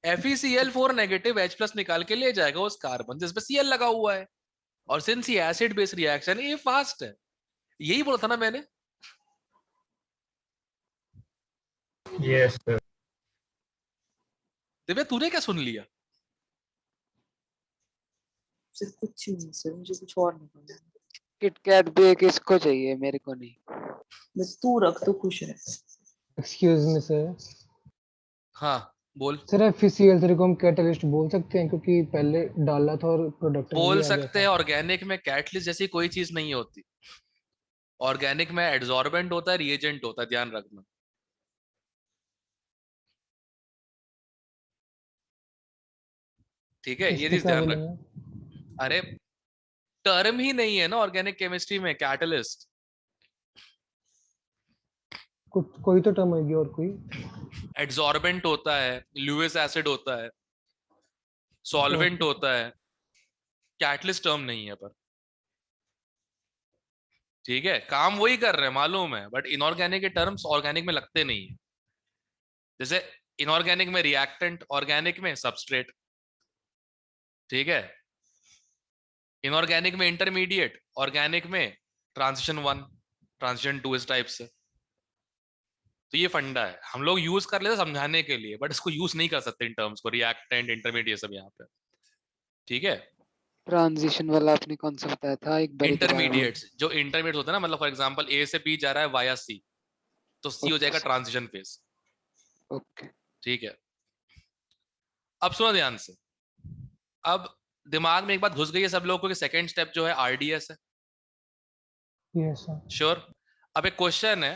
FeCl4 नेगेटिव H प्लस निकाल के ले जाएगा उस कार्बन जिसपे Cl लगा हुआ है और सिंस ये एसिड बेस रिएक्शन है ये फास्ट है। यही बोला था ना मैंने।
Yes, sir.
दिव्या तूने क्या सुन लिया?
सर कुछ नहीं सर मुझे कुछ और नहीं पता।
किटकैट भी एक इसको चाहिए, मेरे को नहीं।
बस तू रख तो खुश रह।
Excuse me sir.
हाँ बोल।
सर FeCl3 को हम कैटलिस्ट बोल सकते हैं क्योंकि पहले डाला था और प्रोडक्ट
बोल सकते हैं। ऑर्गेनिक में कैटलिस्ट जैसी कोई चीज नहीं होती। ऑर्गेनिक में एडजॉर्बेंट होता है, रिएजेंट होता है, ध्यान रखना। ठीक है, ये चीज ध्यान रख। अरे टर्म ही नहीं है ना ऑर्गेनिक केमिस्ट्री में कैटलिस्ट।
कोई तो टर्म होगी और कोई।
एडजॉर्बेंट होता है, ल्यूइस एसिड होता है, सॉल्वेंट होता है, कैटलिस्ट टर्म नहीं है पर। ठीक है, काम वही कर रहे हैं मालूम है, बट इनऑर्गेनिक के टर्म्स ऑर्गेनिक में लगते नहीं है। जैसे इनऑर्गेनिक में रिएक्टेंट, ऑर्गेनिक में सबस्ट्रेट। ठीक है, इनऑर्गेनिक में इंटरमीडिएट, ऑर्गेनिक में ट्रांजिशन 1, ट्रांजिशन 2 इस टाइप से। तो ये फंडा है, हम लोग यूज कर लेते समझाने के लिए, बट इसको यूज नहीं कर सकते इन टर्म्स को, रिएक्टेंट इंटरमीडिएट सब यहाँ पे। ठीक है,
ट्रांजिशन वाला आपने कौन सा बताया था एक बार?
इंटरमीडिएट्स, जो इंटरमीडिएट होता है ना, मतलब फॉर एग्जांपल A से B जा रहा है वाया C, तो C हो जाएगा ट्रांजिशन फेज।
ओके
ठीक है, अब सुनो ध्यान से। अब दिमाग में एक बात घुस गई है सब लोगों को कि सेकंड स्टेप जो है RDS है।
Yes sir.
श्योर? अब एक क्वेश्चन है,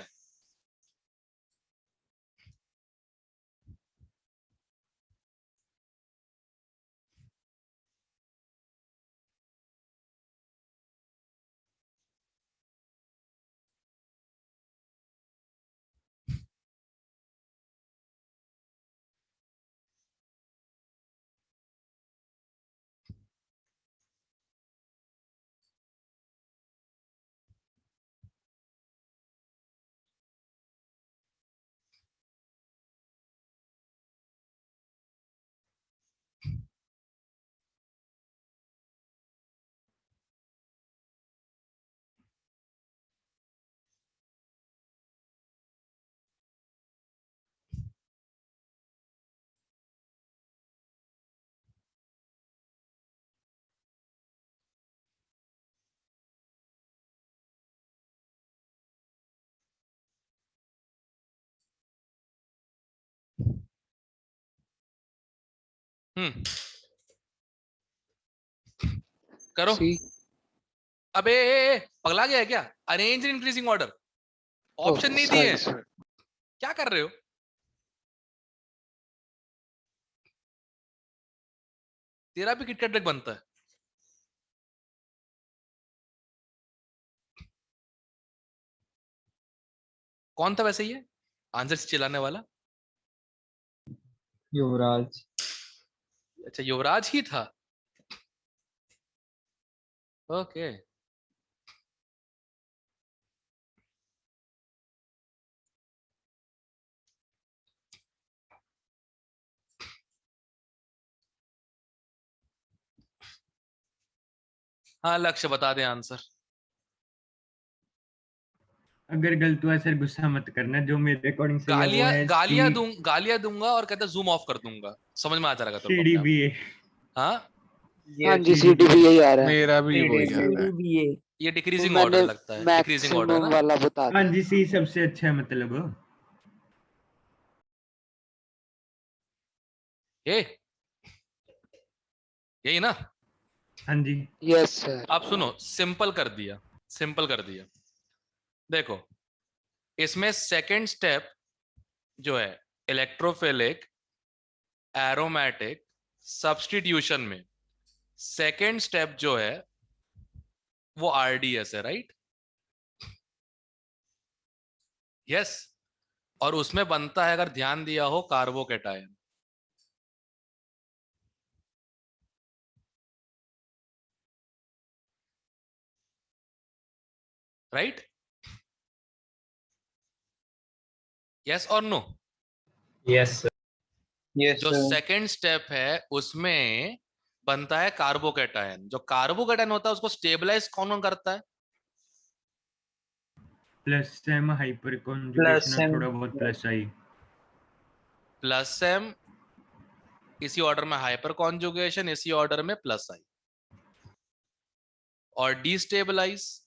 करो। अबे पगला गया है क्या? Arrange in increasing order, option नहीं दिए। क्या कर रहे हो? तेरा भी किटकैट ब्रेक बनता है। कौन था वैसे ये आंसर से चिल्लाने वाला?
युवराज।
अच्छा युवराज ही था। ओके हाँ लक्ष्य बता दे आंसर।
अगर गलत हुआ सर गुस्सा मत करना, जो मेरे अकॉर्डिंग सही है वो
गालियां
है
गालियां दूंगा और कहता जूम ऑफ कर दूंगा। समझ में आ जाएगा तो
CDBA।
हाँ
हाँ जी CDBA आ रहा है।
मेरा भी वही आ रहा है।
ये डिक्रीजिंग ऑर्डर लगता है, डिक्रीजिंग ऑर्डर
मैक्सिमम
ना।
वाला बता
हाँ जी C सबसे अच्छा है मतलब।
ए यही ना?
हाँ जी।
Yes sir.
अब सुनो, सिंपल कर दिया, सिंपल कर दिया। देखो इसमें सेकंड स्टेप जो है इलेक्ट्रोफिलिक एरोमेटिक सब्स्टिट्यूशन में, सेकंड स्टेप जो है वो आरडीएस है, राइट? यस। और उसमें बनता है, अगर ध्यान दिया हो, कार्बोकेटायन। राइट? यस और नो?
Yes, sir.
यस
जो सेकंड स्टेप है उसमें बनता है कार्बोकेटायन। जो कार्बोकेटायन होता है उसको स्टेबलाइज कौन कौन करता है?
प्लस एम हाइपर कॉन्जुगेशन और
M.
थोड़ा बहुत प्लस आई।
प्लस एम, इसी ऑर्डर में हाइपर कॉन्जुगेशन, इसी ऑर्डर में प्लस आई। और डिस्टेबलाइज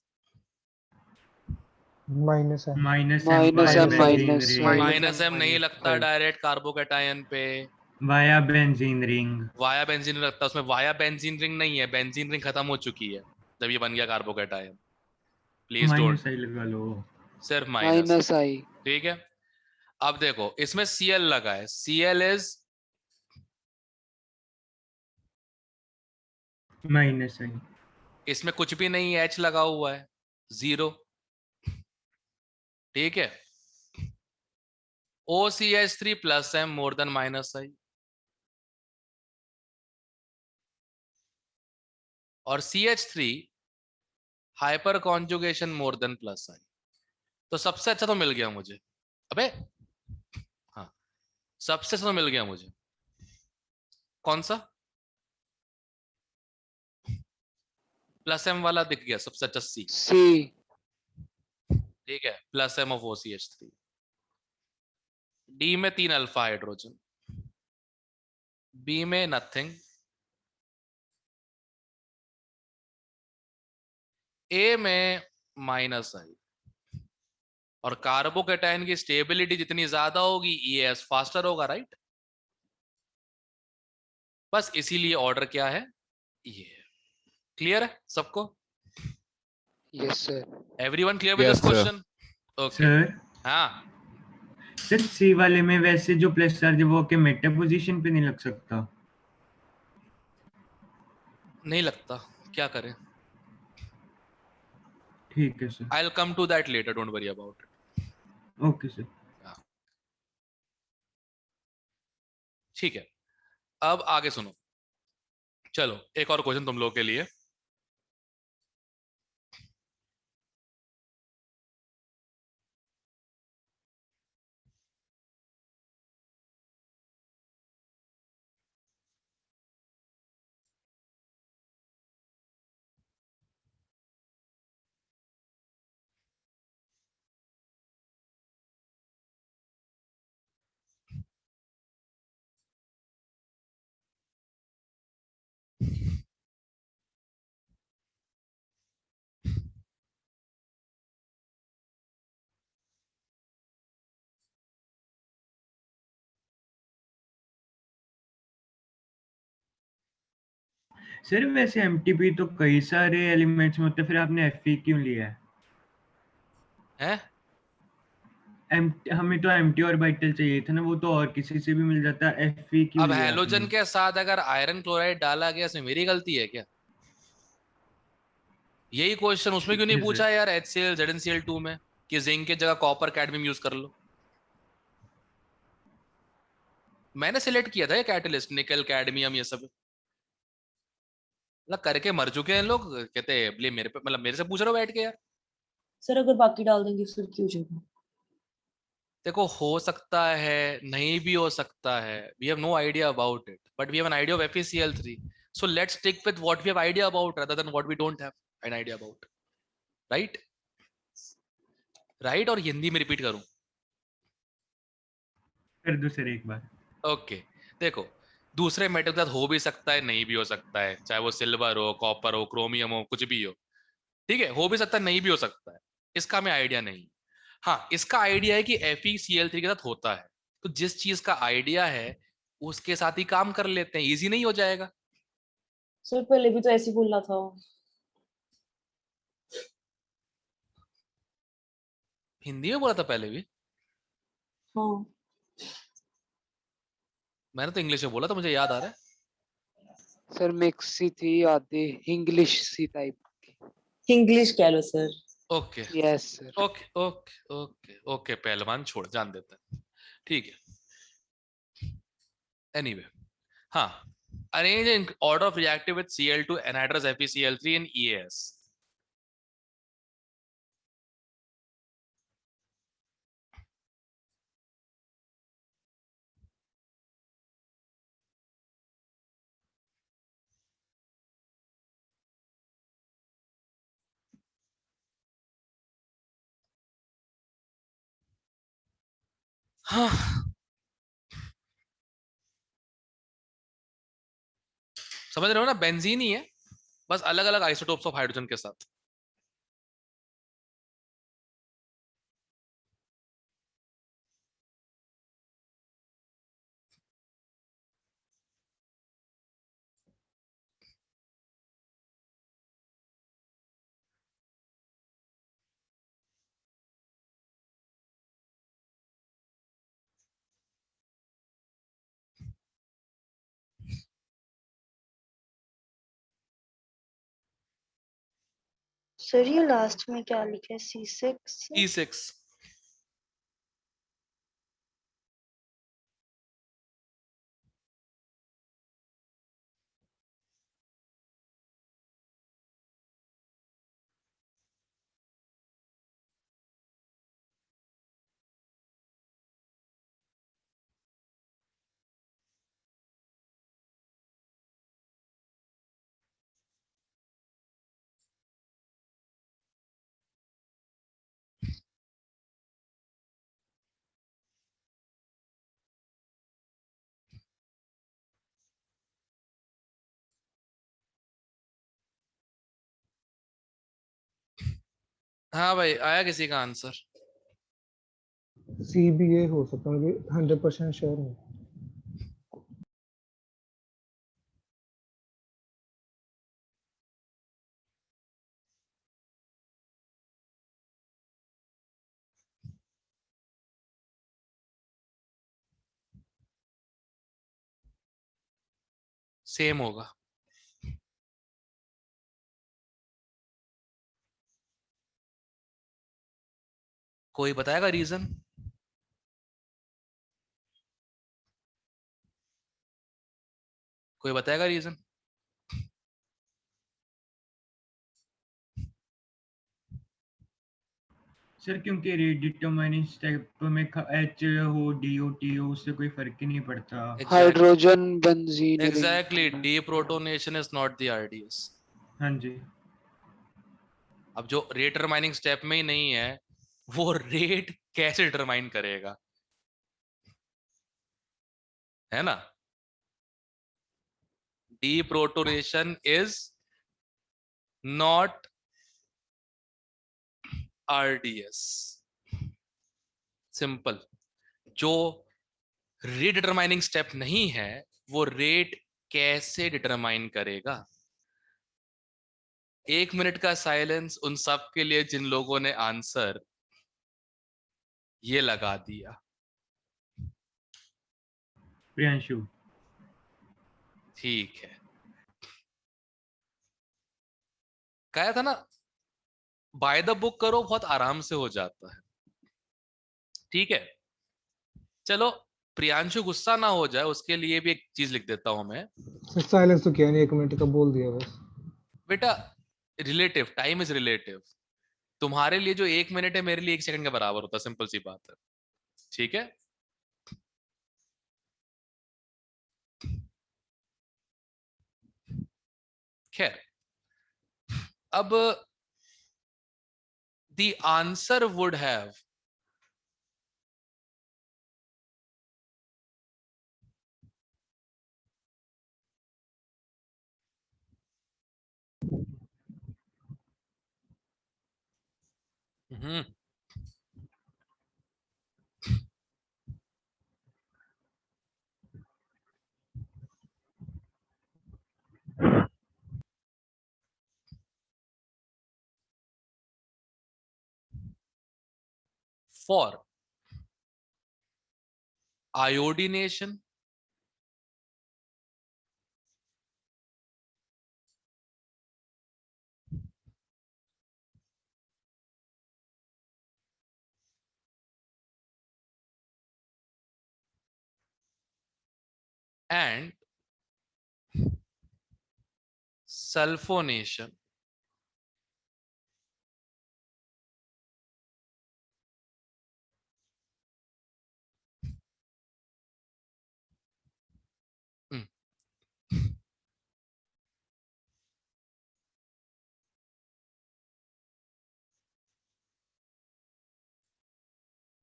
माइनस है।
Minus
minus
M
M minus
minus M नहीं लगता डायरेक्ट कार्बोकेटायन पे,
via benzene ring.
Via benzene लगता है। उसमें वाया बेंजीन रिंग नहीं है, बेंजीन रिंग खत्म हो चुकी है जब ये बन गया कार्बोकेटायन। प्लीज डोंट,
माइनस आई लगा लो।
सिर्फ माइनस।
माइनस आई।
ठीक है, अब देखो इसमें Cl लगा है। Cl इज
माइनस आई।
इसमें कुछ भी नहीं है, H लगा हुआ है, 0। ठीक है, OCH3 plus M more than minus I, और CH3 hyperconjugation more than plus I. तो सबसे अच्छा तो मिल गया मुझे। अबे हाँ, सबसे अच्छा तो मिल गया मुझे। कौन सा? प्लस एम वाला दिख गया सबसे अच्छा, C।
सी।
ठीक है, plus M of OCH3। D में 3 अल्फा हाइड्रोजन, बी में नथिंग, ए में माइनस आई। और कार्बोकेटायन की स्टेबिलिटी जितनी ज्यादा होगी EAS फास्टर होगा, राइट? बस इसीलिए ऑर्डर क्या है ये। क्लियर है सबको?
Yes sir.
Everyone clear with this question? Okay.
Sir
हाँ,
सर सी वाले में वैसे जो प्लस चार्ज है वो के मेटा पोजीशन पे नहीं लग सकता।
नहीं लगता, क्या करें?
ठीक है sir.
I will come to that later, don't worry about it.
Okay sir.
ठीक है, अब आगे सुनो। चलो एक और क्वेश्चन तुम लोग के लिए।
सर वैसे एमटीपी तो कई सारे एलिमेंट्स में होते हैं, फिर आपने एफई क्यों लिया है?
हैं?
हमें तो एमटी ऑर्बिटल चाहिए था ना, वो तो और किसी से भी मिल जाता। एफई क्यों
अब
लिया
हैलोजन
आपने?
के साथ अगर आयरन क्लोराइड डाला गया, इसमें मेरी गलती है क्या? यही क्वेश्चन उसमें क्यों नहीं
ठीक है
पूछा
सर।
यार, HCl ZnCl2 में, कि जिंक की जगह कॉपर कैडमियम यूज कर लो? मैंने सिलेक्ट किया था ये कैटलिस्ट, निकल कैडमियम ये सब। मतलब करके मर चुके हैं लोग, कहते हैं ब्लेम मेरे पे, मतलब मेरे से पूछ रहे हो बैठ के यार।
सर अगर बाकी डाल देंगे फिर क्यों जाएगा?
देखो हो सकता है, नहीं भी हो सकता है, we have no idea about it, but we have an idea of FeCl3, so let's stick with what we have idea about rather than what we don't have an idea about, right? Right? और हिंदी में repeat करूं?
कर दो sir एक बार।
Okay, देखो दूसरे metal के साथ हो भी सकता है, नहीं भी हो सकता है, चाहे वो सिल्वर हो, कॉपर हो, क्रोमियम हो, कुछ भी हो। ठीक है, हो भी सकता है, नहीं भी हो सकता है, इसका हमें आइडिया नहीं। हाँ, इसका आइडिया है कि FeCl3 के साथ होता है, तो जिस चीज का आइडिया है उसके साथ ही काम कर लेते हैं, इजी नहीं हो जाएगा?
सर पहले भी तो ऐसे ही बोला था।
हिंदी में बोला था पहले भी।
हाँ
मैंने तो इंग्लिश में बोला था, मुझे याद आ रहा है।
सर मिक्स सी थी, आधी इंग्लिश सी टाइप।
इंग्लिश कह लो sir.
Okay
yes sir.
Okay okay okay okay, पहलवान छोड़, जान देता है, ठीक है। एनीवे, हाँ, arrange in order of reactive with Cl2 anhydrous FeCl3 and EAS। हाँ, समझ रहे हो ना, बेंजीन ही है, बस अलग अलग आइसोटोप्स ऑफ हाइड्रोजन के साथ।
सर ये लास्ट में क्या लिखा है, C6?
E6। हाँ भाई, आया किसी का आंसर?
सी बी ए हो सकता है, 100% श्योर हूँ।
सेम होगा। कोई बताएगा रीजन? कोई बताएगा रीजन?
सर क्योंकि डिटरमाइनिंग स्टेप में एच हो डी हो टी हो उससे कोई फर्क ही नहीं पड़ता।
Hydrogen benzene ring.
Exactly, deprotonation is not the RDS.
हाँ जी।
अब जो रेट डिटरमाइनिंग स्टेप में ही नहीं है, वो रेट कैसे डिटरमाइन करेगा, है ना? Deprotonation is not RDS. Simple. जो रेट डिटरमाइनिंग स्टेप नहीं है, वो रेट कैसे डिटरमाइन करेगा? 1 मिनट का साइलेंस उन सब के लिए जिन लोगों ने आंसर ये लगा दिया।
प्रियांशु।
ठीक है, कहा था ना, बाय द बुक करो, बहुत आराम से हो जाता है। ठीक है, चलो, प्रियांशु गुस्सा ना हो जाए उसके लिए भी एक चीज लिख देता हूं मैं।
साइलेंस तो किया नहीं, 1 मिनट का बोल दिया बस।
बेटा, रिलेटिव, टाइम इज रिलेटिव। तुम्हारे लिए जो 1 मिनट है, मेरे लिए 1 सेकंड के बराबर होता है, सिंपल सी बात है। ठीक है, खैर, अब the answer would have hmm for iodination and sulfonation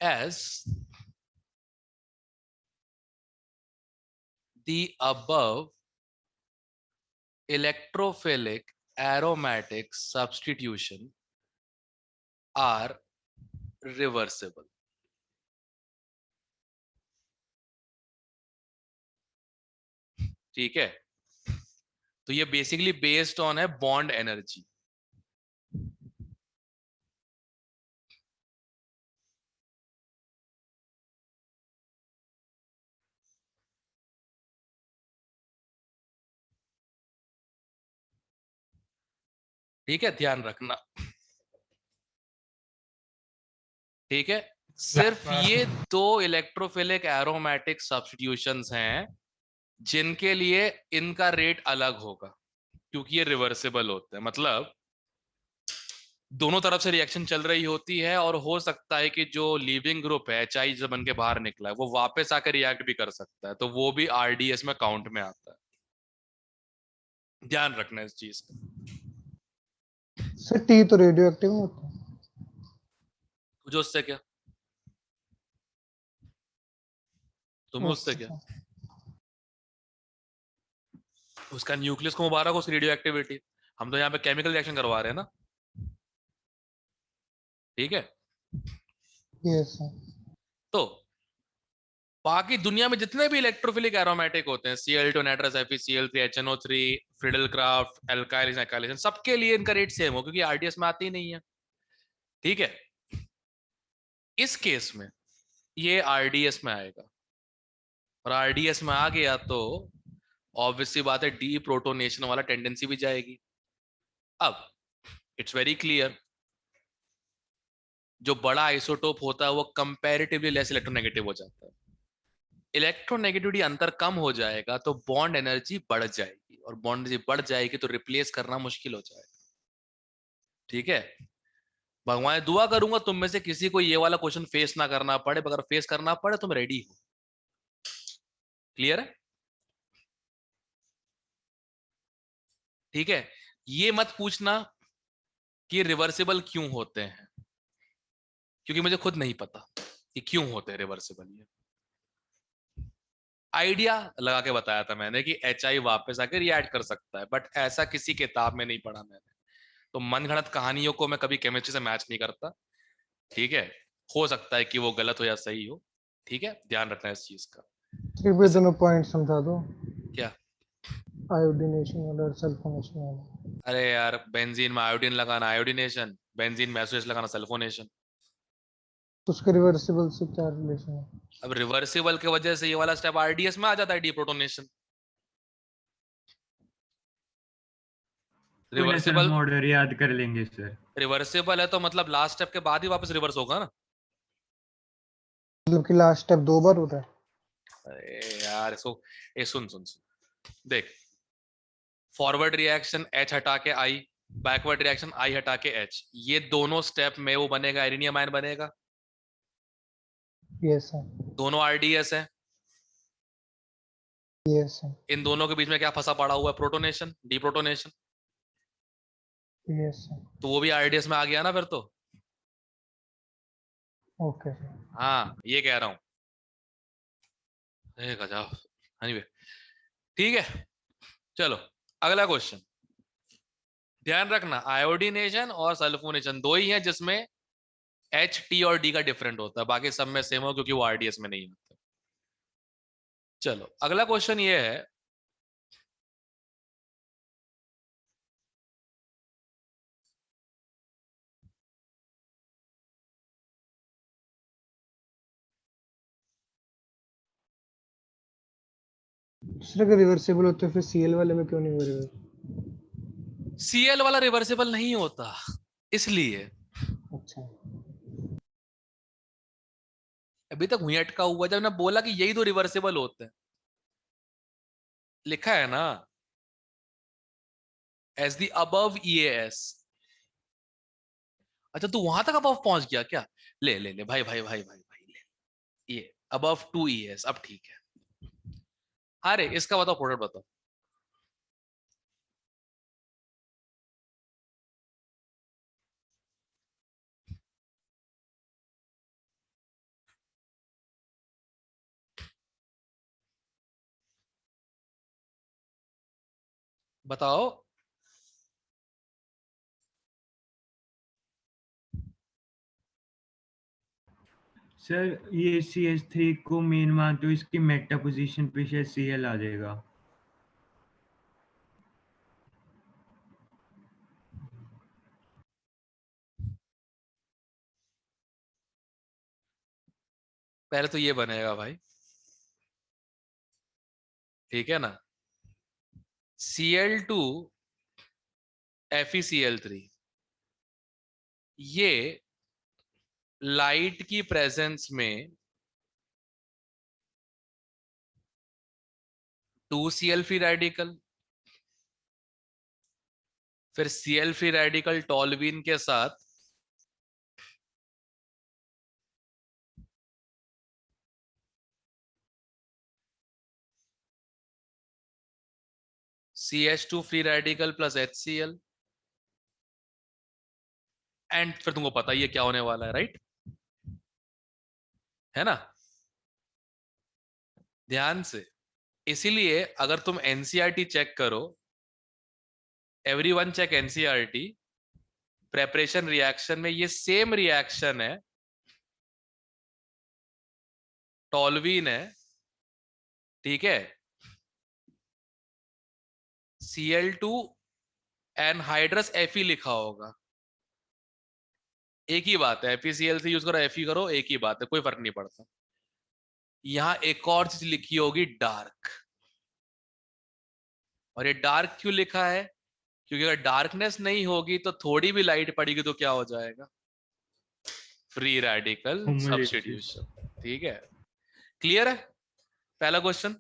as the above electrophilic aromatic substitution are reversible. ठीक है, तो ये बेसिकली बेस्ड ऑन है बॉन्ड एनर्जी. ठीक है, ध्यान रखना. ठीक है, सिर्फ ये दो इलेक्ट्रोफिलिक एरोमेटिक सब्स्टिट्यूशंस हैं जिनके लिए इनका रेट अलग होगा, क्योंकि ये रिवर्सिबल होते हैं. मतलब दोनों तरफ से रिएक्शन चल रही होती है और हो सकता है कि जो लीविंग ग्रुप है HI जो बन के बाहर निकला है वो वापस आकर रिएक्ट भी कर सकता है, तो वो भी RDS में काउंट में आता है. ध्यान रखना इस चीज का.
सर टी तो रेडियो एक्टिव होता है.
तुझे उससे क्या, तुम्हें उससे क्या, उसका न्यूक्लियस को मुबारक हो, उसकी रेडियो एक्टिविटी. हम तो यहाँ पे केमिकल रिएक्शन करवा रहे हैं ना. ठीक है.
Yes sir.
तो बाकी दुनिया में जितने भी इलेक्ट्रोफिलिक एरोमेटिक होते हैं, Cl2 nitrous FeCl3 HNO3 Friedel-Crafts एल्काइलिन एल्काइलिन, सबके लिए इनका रेट सेम हो, क्योंकि RDS में आती ही नहीं है. ठीक है, इस केस में ये RDS में आएगा, और RDS में आ गया तो ऑब्वियसली बात है डी प्रोटोनेशन वाला टेंडेंसी भी जाएगी. अब इट्स वेरी क्लियर, जो बड़ा आइसोटोप होता है वो कंपैरेटिवली लेस इलेक्ट्रोनेगेटिव हो जाता है. इलेक्ट्रोनेगेटिविटी अंतर कम हो जाएगा तो बॉन्ड एनर्जी बढ़ जाएगी, और बॉन्ड एनर्जी बढ़ जाएगी तो रिप्लेस करना मुश्किल हो जाएगा. ठीक है, भगवान दुआ करूंगा तुम में से किसी को ये वाला क्वेश्चन फेस ना करना पड़े. अगर फेस करना पड़े तुम रेडी हो. क्लियर है? ठीक है, ये मत पूछना कि रिवर्सिबल क्यों होते हैं, क्योंकि मुझे खुद नहीं पता कि क्यों होते हैं रिवर्सिबल. ये आइडिया लगा के बताया था मैंने कि HI वापस आके रिएक्ट कर सकता है, बट ऐसा किसी किताब में नहीं पढ़ा मैंने. तो मनगढ़ंत कहानियों को मैं कभी केमिस्ट्री से मैच नहीं करता. ठीक है, हो सकता है कि वो गलत हो या सही हो. ठीक है, ध्यान रखना इस चीज का.
एक बार दोनों पॉइंट समझा दो.
क्या?
आयोडीनेशन वाला और सल्फोनेशन वाला.
अरे यार, बेंजीन में आयोडीन लगाना आयोडीनेशन, बेंजीन में SOH लगाना सल्फोनेशन.
तो उसके रिवर्सिबल से क्या रिलेशन है?
अब रिवर्सिबल की वजह से ये वाला स्टेप RDS में आ जाता है, डीप्रोटोनेशन. रिवर्सिबल
ऑर्डर याद कर लेंगे सर.
रिवर्सिबल है तो मतलब लास्ट स्टेप के बाद ही वापस रिवर्स होगा ना.
मतलब कि लास्ट स्टेप 2 बार होता है.
अरे यार, इसको ये सुन सुन सुन देख. फॉरवर्ड रिएक्शन H हटा के I, बैकवर्ड रिएक्शन I हटा के H, ये दोनों स्टेप में वो बनेगा एरिनियम आयन बनेगा.
Yes sir.
दोनों RDS है.
Yes sir.
इन दोनों के बीच में क्या फंसा पड़ा हुआ है? Protonation, deprotonation.
Yes sir.
तो वो भी RDS में आ गया ना फिर तो.
Okay sir.
हाँ, ये कह रहा हूं. गजब. एनीवे, ठीक है, चलो अगला क्वेश्चन. ध्यान रखना, आयोडीनेशन और सल्फोनेशन दो ही हैं जिसमें H, T और D का डिफरेंट होता है, बाकी सब में सेम हो क्योंकि वो RDS में नहीं होता. चलो अगला क्वेश्चन ये है,
दूसरे का रिवर्सेबल होते हैं, फिर सीएल वाले में क्यों नहीं हो रिवर्स?
सीएल वाला रिवर्सेबल नहीं होता इसलिए।
अच्छा,
अभी तक वहीं अटका हुआ है। जब मैंने बोला कि यही तो रिवर्सेबल होते हैं, लिखा है ना एज द अबव ईएएस। अच्छा तू वहां तक अबव पहुंच गया क्या? ले ले ले भाई भाई भाई भाई भाई ले, ये अबव 2 ES अब ठीक है। अरे इसका बताओ, प्रोडक्ट बताओ। बताओ।
सर ये CH3 को मेन मान तो इसकी मेटा पोजीशन पे शायद Cl आ जाएगा।
पहले तो ये बनेगा भाई, ठीक है ना। Cl2 FeCl3, ये लाइट की प्रेजेंस में 2Cl फ्री रेडिकल, फिर Cl फ्री रेडिकल टॉल्यूइन के साथ CH2 free radical plus HCl, and फिर तुमको पता ही है क्या होने वाला है, राइट? है ना? ध्यान से। इसीलिए अगर तुम एनसीईआरटी चेक करो, everyone check NCERT, preparation reaction में ये सेम रिएक्शन है, टॉल्यूइन है, ठीक है। Cl2 एनहाइड्रस Fe लिखा होगा, एक ही बात है। FeCl से यूज करो, Fe करो, एक ही बात है, कोई फर्क नहीं पड़ता। यहां एक और चीज लिखी होगी, डार्क। और ये डार्क क्यों लिखा है? क्योंकि अगर डार्कनेस नहीं होगी तो थोड़ी भी लाइट पड़ेगी तो क्या हो जाएगा? Free radical
Homolysis।
सब्स्टिट्यूशन। ठीक है, क्लियर है पहला क्वेश्चन?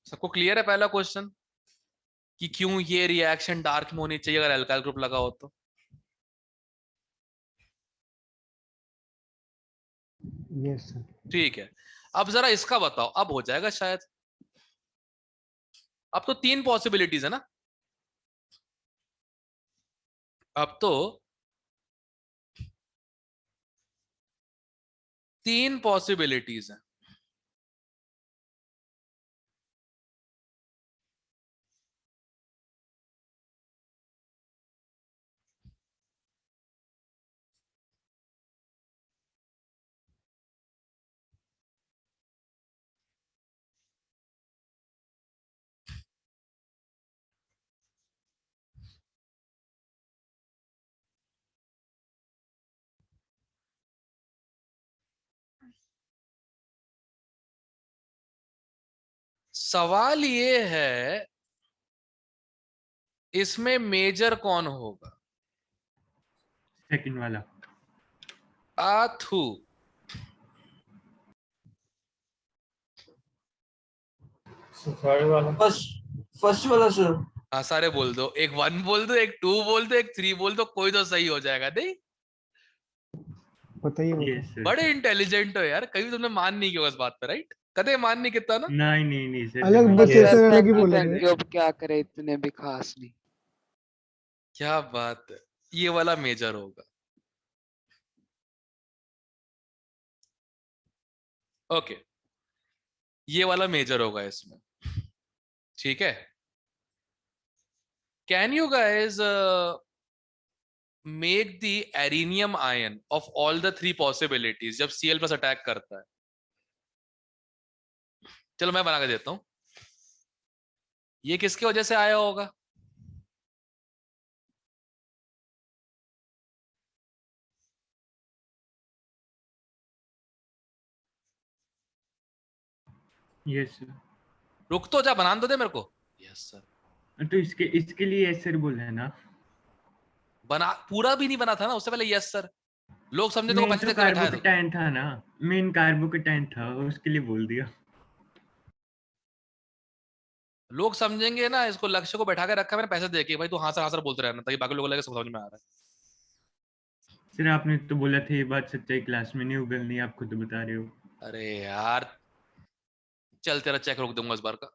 सबको क्लियर है पहला क्वेश्चन कि क्यों ये रिएक्शन डार्क में होनी चाहिए अगर अल्काइल ग्रुप लगा हो तो?
Yes sir.
ठीक है, अब जरा इसका बताओ, अब हो जाएगा शायद। अब तो 3 पॉसिबिलिटीज है ना, अब तो 3 पॉसिबिलिटीज है। सवाल ये है इसमें मेजर कौन होगा?
सेकंड वाला।
आथू।
फर्स्ट वाला सर।
हाँ सारे बोल दो, एक 1 बोल दो, एक 2 बोल दो, एक 3 बोल दो, कोई तो सही हो जाएगा। नहीं,
बताइए
यस सर।
बड़े इंटेलिजेंट हो यार, कभी तुमने मान नहीं किया उस बात पे, राइट? कदे मान नहीं किया ना।
नहीं नहीं नहीं सर।
अलग बस
सर
ऐसे अलग ही
थैंक यू
बोला
थैंक
है।
यू, अब क्या करे, इतने भी खास नहीं।
क्या बात है, ये वाला मेजर होगा। ओके, ये वाला मेजर होगा इसमें, ठीक है। Can you guys make the arenium ion of all the 3 possibilities जब Cl प्लस अटैक करता है? चलो मैं बना के देता हूं। ये किसकी वजह से आया होगा?
Yes sir.
रुक तो जा, बनान तो दे मेरे को। Yes sir.
तो इसके लिए यस सर बोला है ना?
बना, पूरा भी नहीं बना था ना उससे पहले यस सर। लोग समझे तो
मेन
पैसे
तो
देकर बैठाया तो।
कार्बोकेटाइन था ना, मेन कार्बोकेटाइन था, उसके लिए बोल दिया।
लोग समझेंगे ना, इसको लक्ष्य को बैठा के रखा मैंने पैसे दे के, भाई तू हाँ सर बोलते रहना, ताकि बाकी लोगों को लगे सब समझ में आ रहा है।
सर आपने तो बोला था ये बात सच्चाई क्लास में नहीं उगलनी, आप खुद बता रहे हो।
अरे यार चल, तेरा चेक रोक दूंगा इस बार का।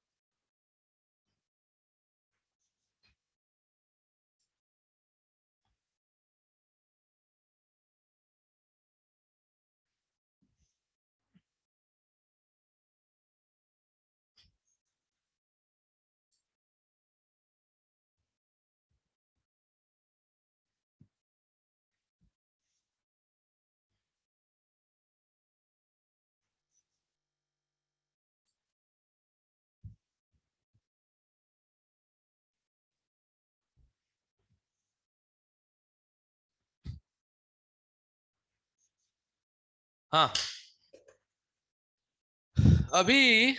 हाँ, अभी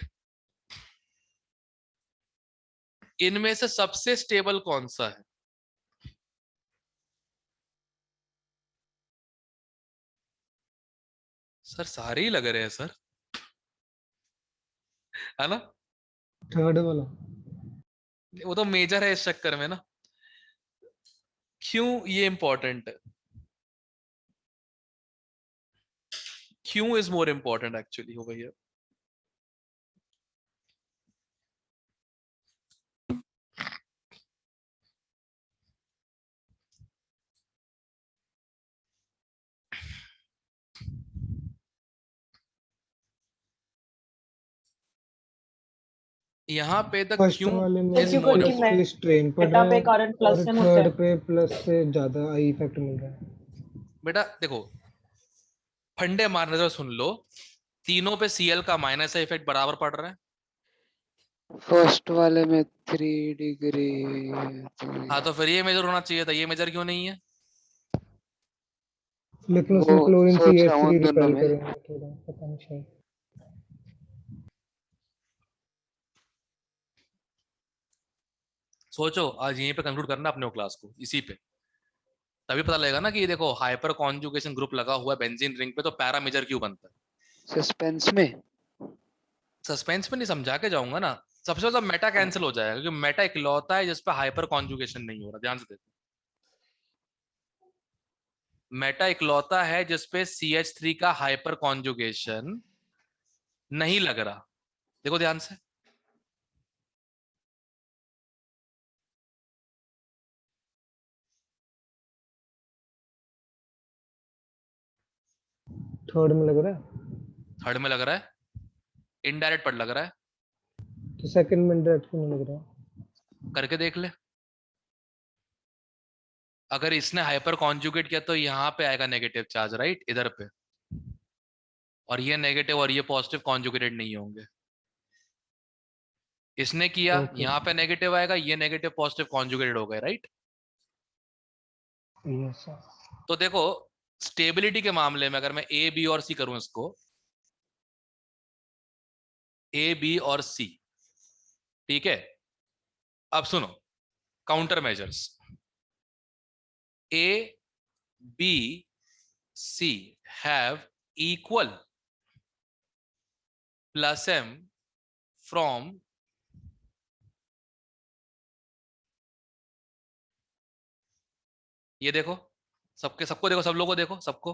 इनमें से सबसे स्टेबल कौन सा है? सर सारे ही लग रहे हैं सर, है ना?
थर्ड वाला।
वो तो मेजर है इस चक्कर में ना। क्यों ये इंपॉर्टेंट है? क्यों इज मोर इंपॉर्टेंट एक्चुअली हो भैया? यहाँ पे द
फर्स्ट
क्यों
वाले में
इज
क्यों,
मोर
क्योंकि
प्लस पे स्ट्रेन पड़
मेटा
रहा
पे
है
करंट प्लस
और
सेम होता
थर्ड
है।
पे प्लस से ज्यादा आई इफेक्ट मिल रहा है।
बेटा देखो, फंडे मारने से सुन लो, तीनों पे सीएल का माइनस इफेक्ट बराबर पड़ रहा है।
फर्स्ट वाले में 3 डिग्री।
हाँ तो फिर ये मेजर होना चाहिए था, ये मेजर क्यों नहीं है?
लेकिन
वो
उसमें क्लोरीन
सोच रहा हूँ
CH3
दोनों
रिपेल
में।
करेंगे थोड़ा, पता नहीं शायद।
सोचो, आज यहीं पे कंक्लूड करना अपने क्लास को, इसी पे तभी पता लगेगा ना कि ये देखो हाइपर कॉन्जुगेशन ग्रुप लगा हुआ है बेंजीन रिंग पे, तो पैरा मेजर क्यों बनता है।
सस्पेंस में।
सस्पेंस में नहीं, समझा के जाऊंगा ना। सबसे ज्यादा मेटा कैंसिल हो जाएगा, क्योंकि मेटा इकलौता है जिसपे हाइपर कॉन्जुगेशन नहीं हो रहा। ध्यान से देखो, मेटा इकलौता है जिसपे CH3 का हाइपर कॉन्जुगेशन नहीं लग रहा। देखो ध्यान से,
थर्ड में लग रहा है,
थर्ड में लग रहा है, इनडायरेक्ट पर लग रहा है।
तो सेकंड में डायरेक्ट क्यों नहीं लग रहा है?
करके देख ले, अगर इसने हाइपर कॉन्जुगेट किया तो यहाँ पे आएगा नेगेटिव चार्ज, राइट, इधर पे, और ये नेगेटिव और ये पॉजिटिव कॉन्जुगेटेड नहीं होंगे। इसने किया,
ओके।
यहाँ पे नेगेटिव आएगा, ये नेगेटिव पॉजिटिव कॉन्जुगेटेड हो गए, राइट।
Yes sir.
तो देखो, स्टेबिलिटी के मामले में अगर मैं A B और C करूं इसको, A B और C, ठीक है। अब सुनो, counter measures A B C have equal plus M from ये देखो, सबके सबको देखो, सब लोगों को देखो, सबको।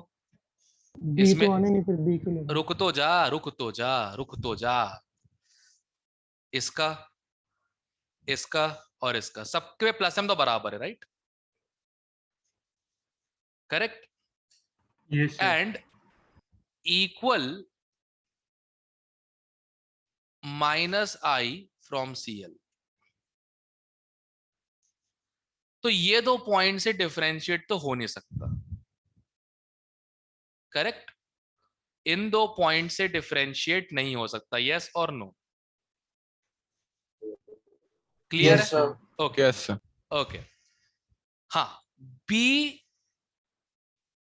बी
इसमें
तो आने नहीं, फिर बी क्यों लगा?
रुक तो जा, रुक तो जा, रुक तो जा। इसका, इसका और इसका, सबके प्लस एम तो बराबर है, right, correct,
yes sir.
And equal minus I from CL। तो ये दो पॉइंट से डिफरेंशिएट तो हो नहीं सकता, करेक्ट। इन दो पॉइंट से डिफरेंशिएट नहीं हो सकता, यस और नो? क्लियर
Yes,
है?
sir.
Okay,
yes sir.
Okay. हाँ, B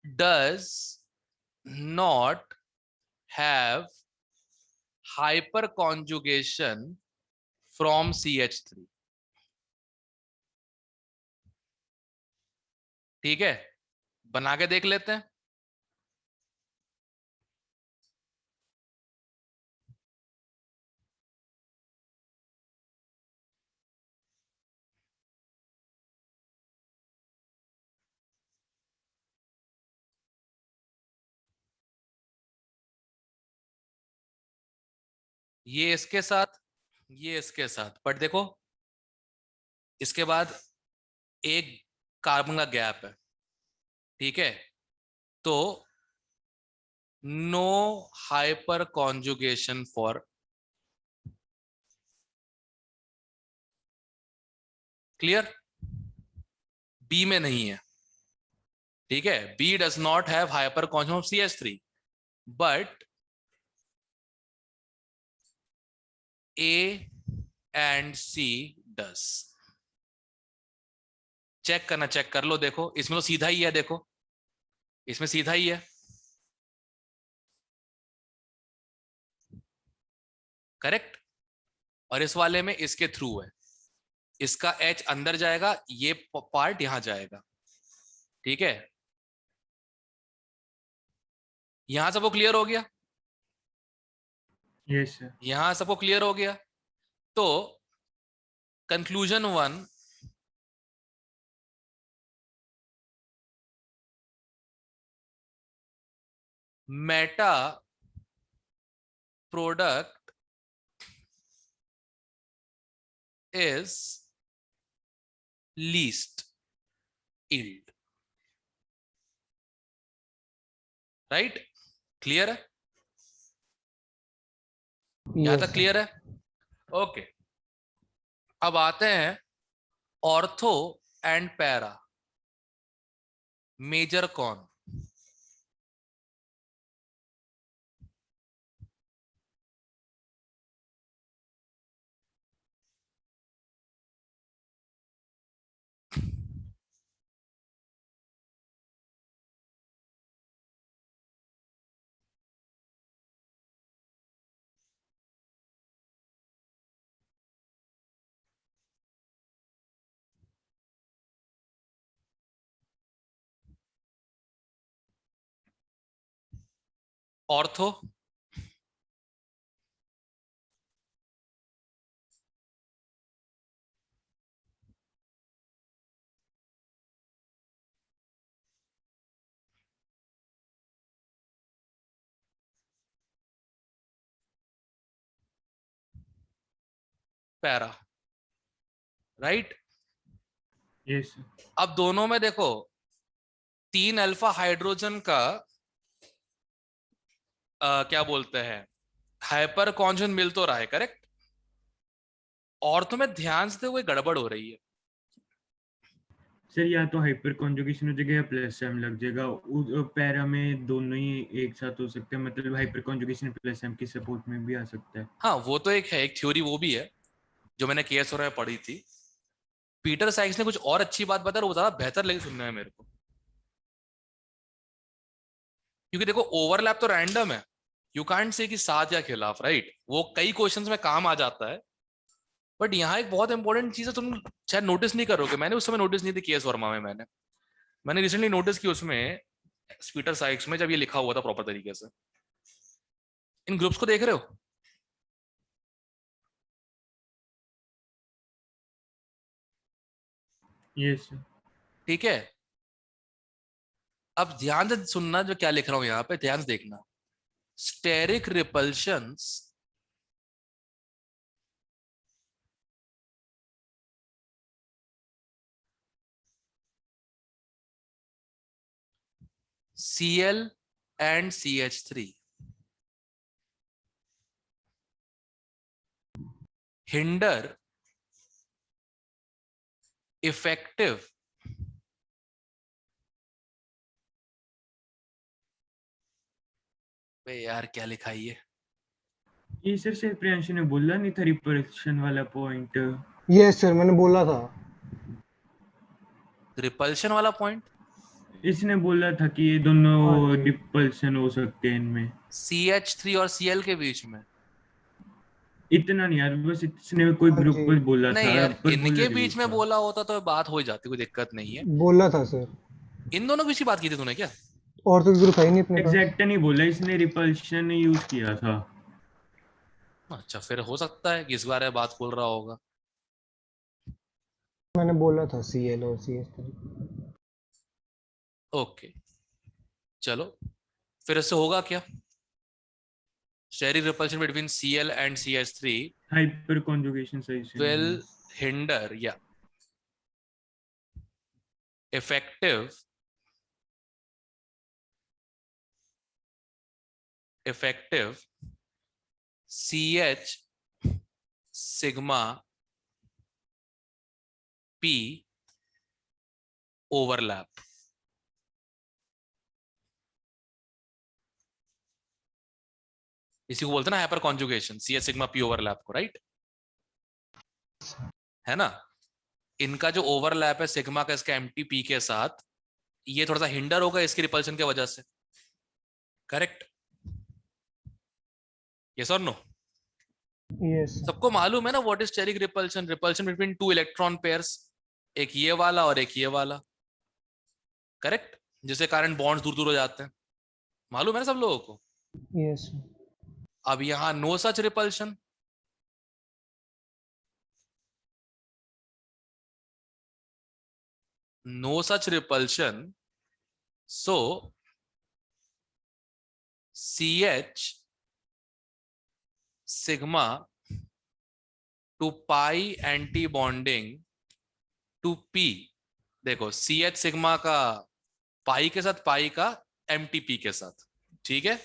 does not have hyper conjugation from CH3। ठीक है, बना के देख लेते हैं। ये इसके साथ, ये इसके साथ, बट देखो इसके बाद एक कार्बन का गैप है। ठीक है, तो no hyper conjugation for, clear, B में नहीं है। ठीक है, B does not have hyper conjugation of CH3, but A and C does। Check करना, चेक कर लो, देखो इसमें तो सीधा ही है, देखो इसमें सीधा ही है, करेक्ट। और इस वाले में इसके थ्रू है, इसका H अंदर जाएगा, ये पार्ट यहां जाएगा। ठीक है, यहां सबको क्लियर हो गया?
Yes sir.
यहां सबको क्लियर हो गया? तो conclusion 1, Meta product is least yield, right? Clear है? यहां तक क्लियर है? ओके, अब आते हैं ऑर्थो एंड पैरा, मेजर कौन? Ortho, para, right?
यस।
अब दोनों में देखो 3 अल्फा हाइड्रोजन का क्या बोलते हैं, हाइपर कॉन्जुगेशन मिल तो रहा है, करेक्ट। और तो मैं ध्यान से कोई गड़बड़ हो रही है।
सर या तो हाइपर कॉन्जुगेशन हो जाएगा या प्लस एम लग जाएगा। पैरा में दोनों ही एक साथ हो सकते हैं, मतलब हाइपर कॉन्जुगेशन प्लस एम की सपोर्ट में भी आ सकता है।
हाँ वो तो एक है, एक थ्योरी वो भी है जो मैंने केएस में पढ़ी थी। पीटर साइक्स ने कुछ और अच्छी बात बताया, वो ज्यादा बेहतर लगी सुनने में मेरे को, क्योंकि देखो ओवरलैप तो रैंडम है, यू कांट से कि साथ या खिलाफ, राइट? वो कई क्वेश्चंस में काम आ जाता है, बट यहाँ एक बहुत इंपॉर्टेंट चीज है, तुम शायद नोटिस नहीं करोगे, मैंने उस समय नोटिस नहीं थी केएस वर्मा में, मैंने रिसेंटली नोटिस की उसमें पीटर साइक्स में, जब ये लिखा हुआ था प्रॉपर तरीके से। इन ग्रुप्स को देख रहे हो?
यस।
ठीक है, अब ध्यान से सुनना जो क्या लिख रहा हूं यहाँ पे, ध्यान से देखना। Steric repulsions Cl and CH3 hinder effective यार क्या लिखा है
ये सर से प्रियांशु ने बोला नहीं था रिपल्शन वाला पॉइंट?
यस सर, मैंने बोला था
रिपल्शन वाला पॉइंट।
इसने बोला था कि ये दोनों रिपल्शन हो सकते हैं इनमें,
CH3 और Cl के बीच में।
इतना नहीं यार, बस इसने कोई
हाँ
ग्रुप
जी।
पर बोला
नहीं
था,
यार,
पर
इनके
बोलने
बीच में
था।
बोला होता तो बात हो ही जाती, कोई दिक्कत नहीं है।
बोला था सर,
इन दोनों की किसी बात की थी तूने क्या?
और तो ग्रुप है ही नहीं अपने पास।
एग्जैक्ट नहीं बोला, इसने रिपल्शन यूज किया था।
अच्छा, फिर हो सकता है कि इस बारे में बात बोल रहा होगा।
मैंने बोला था CL और CS।
ओके, चलो, फिर इससे होगा क्या? steric repulsion between Cl and CH3
hyper conjugation सही से नहीं
will
हुआ।
hinder, yeah, effective CH sigma P overlap. इसी को बोलते हैं ना hyper conjugation, CH sigma P overlap को, राइट? है ना? इनका जो ओवरलैप है सिग्मा का इसका एम्प्टी P के साथ, ये थोड़ा सा हिंडर होगा इसकी रिपल्शन के वजह से, करेक्ट? यस और नो?
यस।
सबको मालूम है ना what is steric repulsion? Repulsion between two electron pairs, एक ये वाला और एक ये वाला, करेक्ट? जिसके कारण बॉन्ड्स दूर दूर हो जाते हैं, मालूम है ना सब लोगों को?
यस।
अब यहां no such repulsion, no such repulsion, so CH sigma to pi antibonding to P, देखो CH सिग्मा का पाई के साथ, पाई का MTP के साथ, ठीक है?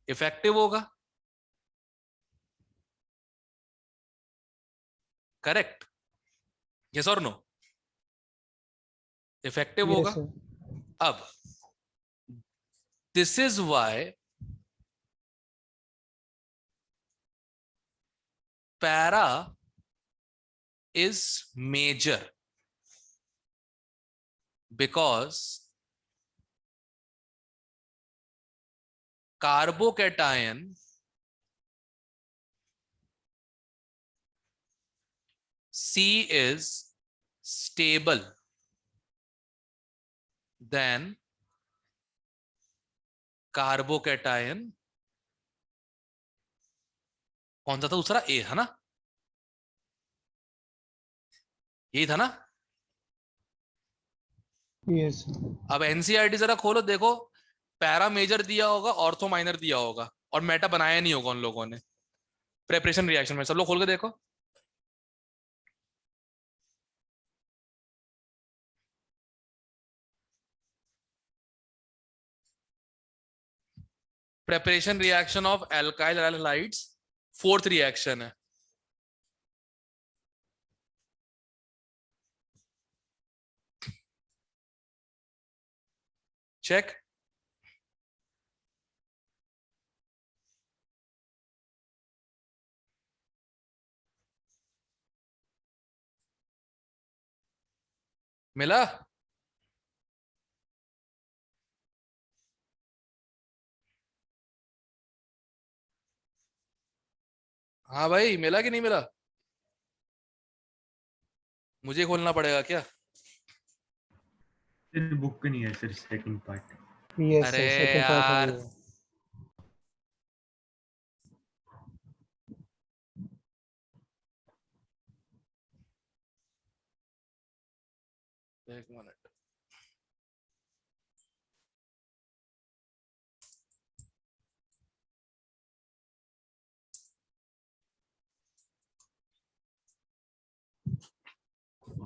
इफेक्टिव होगा, करेक्ट? यस और नो? इफेक्टिव होगा।
Yes sir.
अब this is why para is major, because carbocation C is stable than carbocation, कौन सा था दूसरा? A है ना, यही था ना?
यस।
अब एनसीईआरटी जरा खोलो, देखो पैरा मेजर दिया होगा, ऑर्थो माइनर दिया होगा, और मेटा बनाया नहीं होगा उन लोगों ने प्रेपरेशन रिएक्शन में। सब लोग खोल के देखो। Preparation reaction of alkyl halides, fourth reaction है। चेक। मिला? हाँ भाई, मिला कि नहीं मिला? मुझे खोलना पड़ेगा क्या?
सर बुक नहीं है सर सेकंड पार्ट।
यस
अरे
सर, सेकंड पार्ट आ
यार,
गया।
एक मिनट।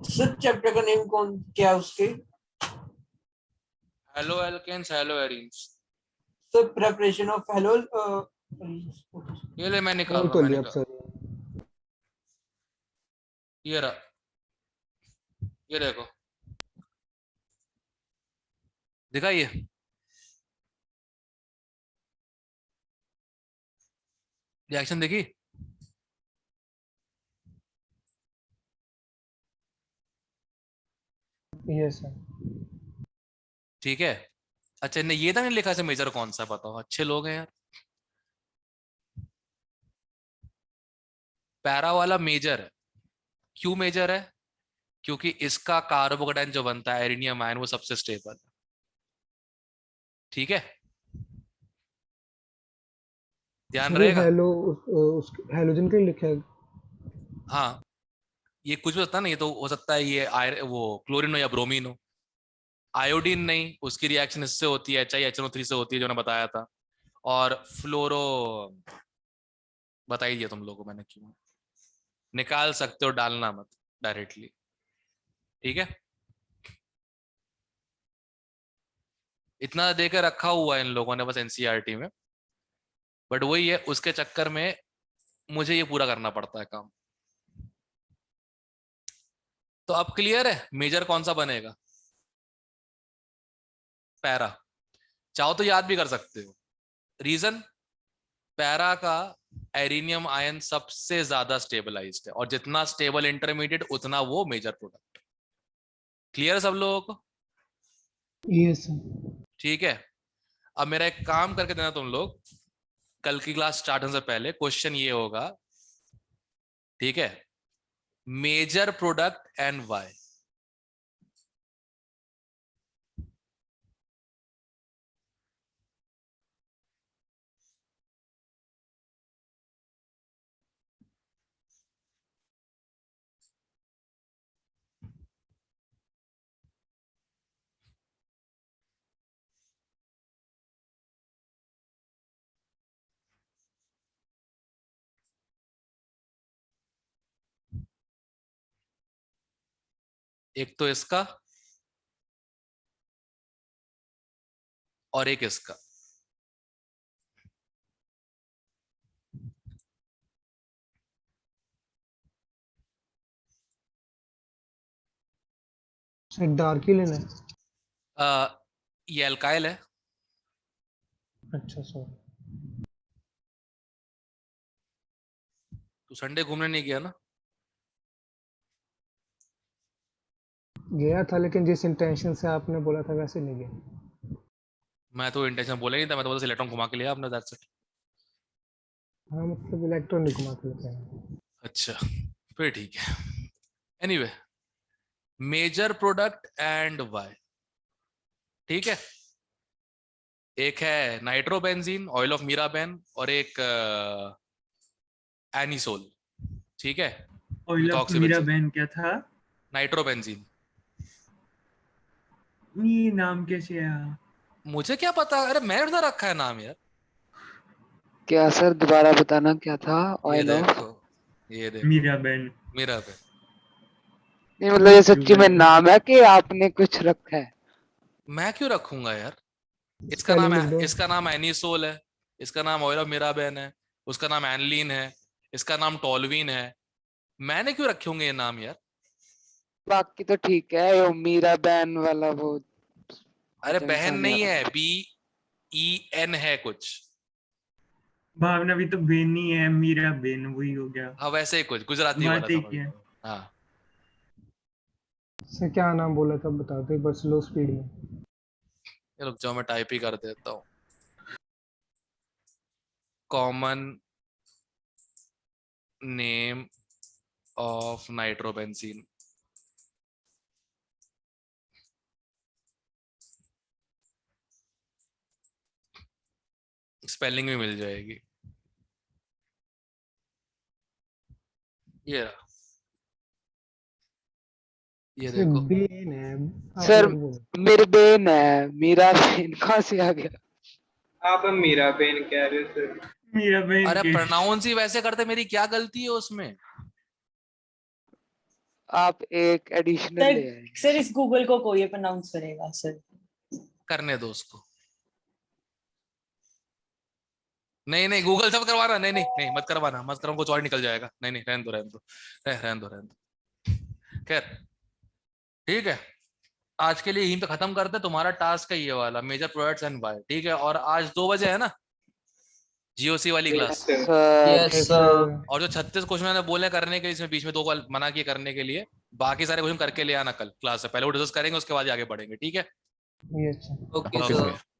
सर चैप्टर का नेम कौन क्या है उसके?
Halo alkanes, halo arenes.
Sir preparation of halo
ये ले, मैं निकाल
खोल
रहा
तो
हूँ, मैं
लिया अब
निकाल।
सर।
ये रहा, ये देखो, दिखाइए। रिएक्शन देखी?
Yes sir.
ठीक है। अच्छा, इन्हें ये था नहीं लिखा से मेजर कौन सा, बताओ। अच्छे लोग हैं यार। पैरा वाला मेजर है। क्यों मेजर है? क्योंकि इसका कार्बोकेटाइन जो बनता है एरिनियम आयन वो सबसे स्टेबल है। ठीक है, ध्यान
ये
रहेगा।
हेलो उस हेलोजन के लिए लिखा है।
हाँ, ये कुछ भी होता है ना, ये तो हो सकता है ये वो क्लोरीन हो या ब्रोमीन हो। आयोडीन नहीं, उसकी रिएक्शन इससे होती है, चाहे HNO3 से होती है, जो मैंने बताया था। और फ्लोरो बता ही दिया तुम लोगों को मैंने क्यों। निकाल सकते हो, डालना मत डायरेक्टली। ठीक है, इतना देकर रखा हुआ है इन लोगों ने बस NCERT में, बट वही है, उसके चक्कर में मुझे ये पूरा करना पड़ता है काम। तो अब क्लियर है मेजर कौन सा बनेगा? पैरा। चाहो तो याद भी कर सकते हो। रीजन, पैरा का एरिनियम आयन सबसे ज्यादा स्टेबलाइज्ड है, और जितना स्टेबल इंटरमीडिएट उतना वो मेजर प्रोडक्ट। क्लियर है सब लोगों को?
यस
ठीक है, अब मेरा एक काम करके देना तुम लोग, कल की क्लास स्टार्ट होने से पहले क्वेश्चन ये होगा, ठीक है, मेजर प्रोडक्ट एंड वाई। एक तो इसका और एक इसका।
डार्क ही लेना है।
ये अल्काइल है।
अच्छा सॉरी।
तू संडे घूमने नहीं गया ना?
गया था, लेकिन जिस इंटेंशन से आपने बोला था वैसे नहीं गया।
मैं तो इंटेंशन बोला नहीं था, मैं तो बस इलेक्ट्रॉन घुमा के लिया आपने, दैट्स इट।
हाँ मतलब इलेक्ट्रॉन घुमा के लेते हैं।
अच्छा, फिर ठीक है। Anyway, major product and Y. ठीक है, एक है नाइट्रोबेंजीन, ऑयल ऑफ मीराबेन, और एक एनिसोल। ठीक है,
ऑयल ऑफ मीराबेन क्या था?
नाइट्रोबेंजीन।
ये नाम कैसे आया?
मुझे क्या पता, अरे मैंने बता रखा है नाम यार।
क्या सर, दोबारा बताना क्या था?
ये
ऑयल ऑफ
देखो, ये देखो,
मीराबेन।
मीराबेन।
नहीं, मतलब ये सच्ची में नाम है कि आपने कुछ रखा है?
मैं क्यों रखूंगा यार?
Spelling लिख दो।
इसका नाम एनिसोल है, इसका नाम ऑयल ऑफ मीराबेन है, उसका नाम एनलीन है, इसका नाम टोलवीन है। मैंने क्यों रखे होंगे ये नाम यार?
बाकी तो ठीक है, वो मीराबेन वाला वो
अरे
अजंता
बहन
में
नहीं
आ-
है, BEN है कुछ।
भावना भी तो बेन ही है, मीराबेन वही हो गया।
हाँ वैसे ही कुछ गुजराती
बात
वाला
एक
समझ
ही है।
लो। हाँ,
से क्या नाम बोला था बता दो एक बार स्लो स्पीड में।
ये रुक जाओ, मैं टाइप ही कर देता हूँ। Common name of nitrobenzene. Spelling भी मिल जाएगी। ये रहा। ये देखो,
बेन है। आप
सर
अलग बोलो।
मीराबेन है, मीराबेन कहाँ से आ गया?
आप मीराबेन कह रहे हो सर?
मीराबेन
अरे
के
प्रोनाउंस ही वैसे करते, मेरी क्या गलती है उसमें?
आप एक एडिशनल
सर
ले आए।
सर इस गूगल को कोई प्रोनाउंस करेगा सर?
करने दो उसको। नहीं नहीं, गूगल से मत करवाना, नहीं नहीं नहीं, मत करवाना, मत करो, कुछ और निकल जाएगा। नहीं नहीं, रहने दो रहने दो, रहने दो रहने दो। खैर ठीक है, आज के लिए यहीं पे खत्म करते हैं। तुम्हारा टास्क है ये वाला, मेजर प्रोडक्ट्स एंड वाई। ठीक है, और आज 2 बजे है ना GOC वाली क्लास।
Sir
yes sir.
और जो 36 क्वेश्चन मैंने बोले करने के लिए, इसमें बीच में 2 कॉल मना किए करने के लिए, बाकी सारे क्वेश्चन करके ले आना कल क्लास से। पहले वो डिस्कस करेंगे, उसके बाद आगे बढ़ेंगे। ठीक है,
ये अच्छा।
Okay
okay
sir.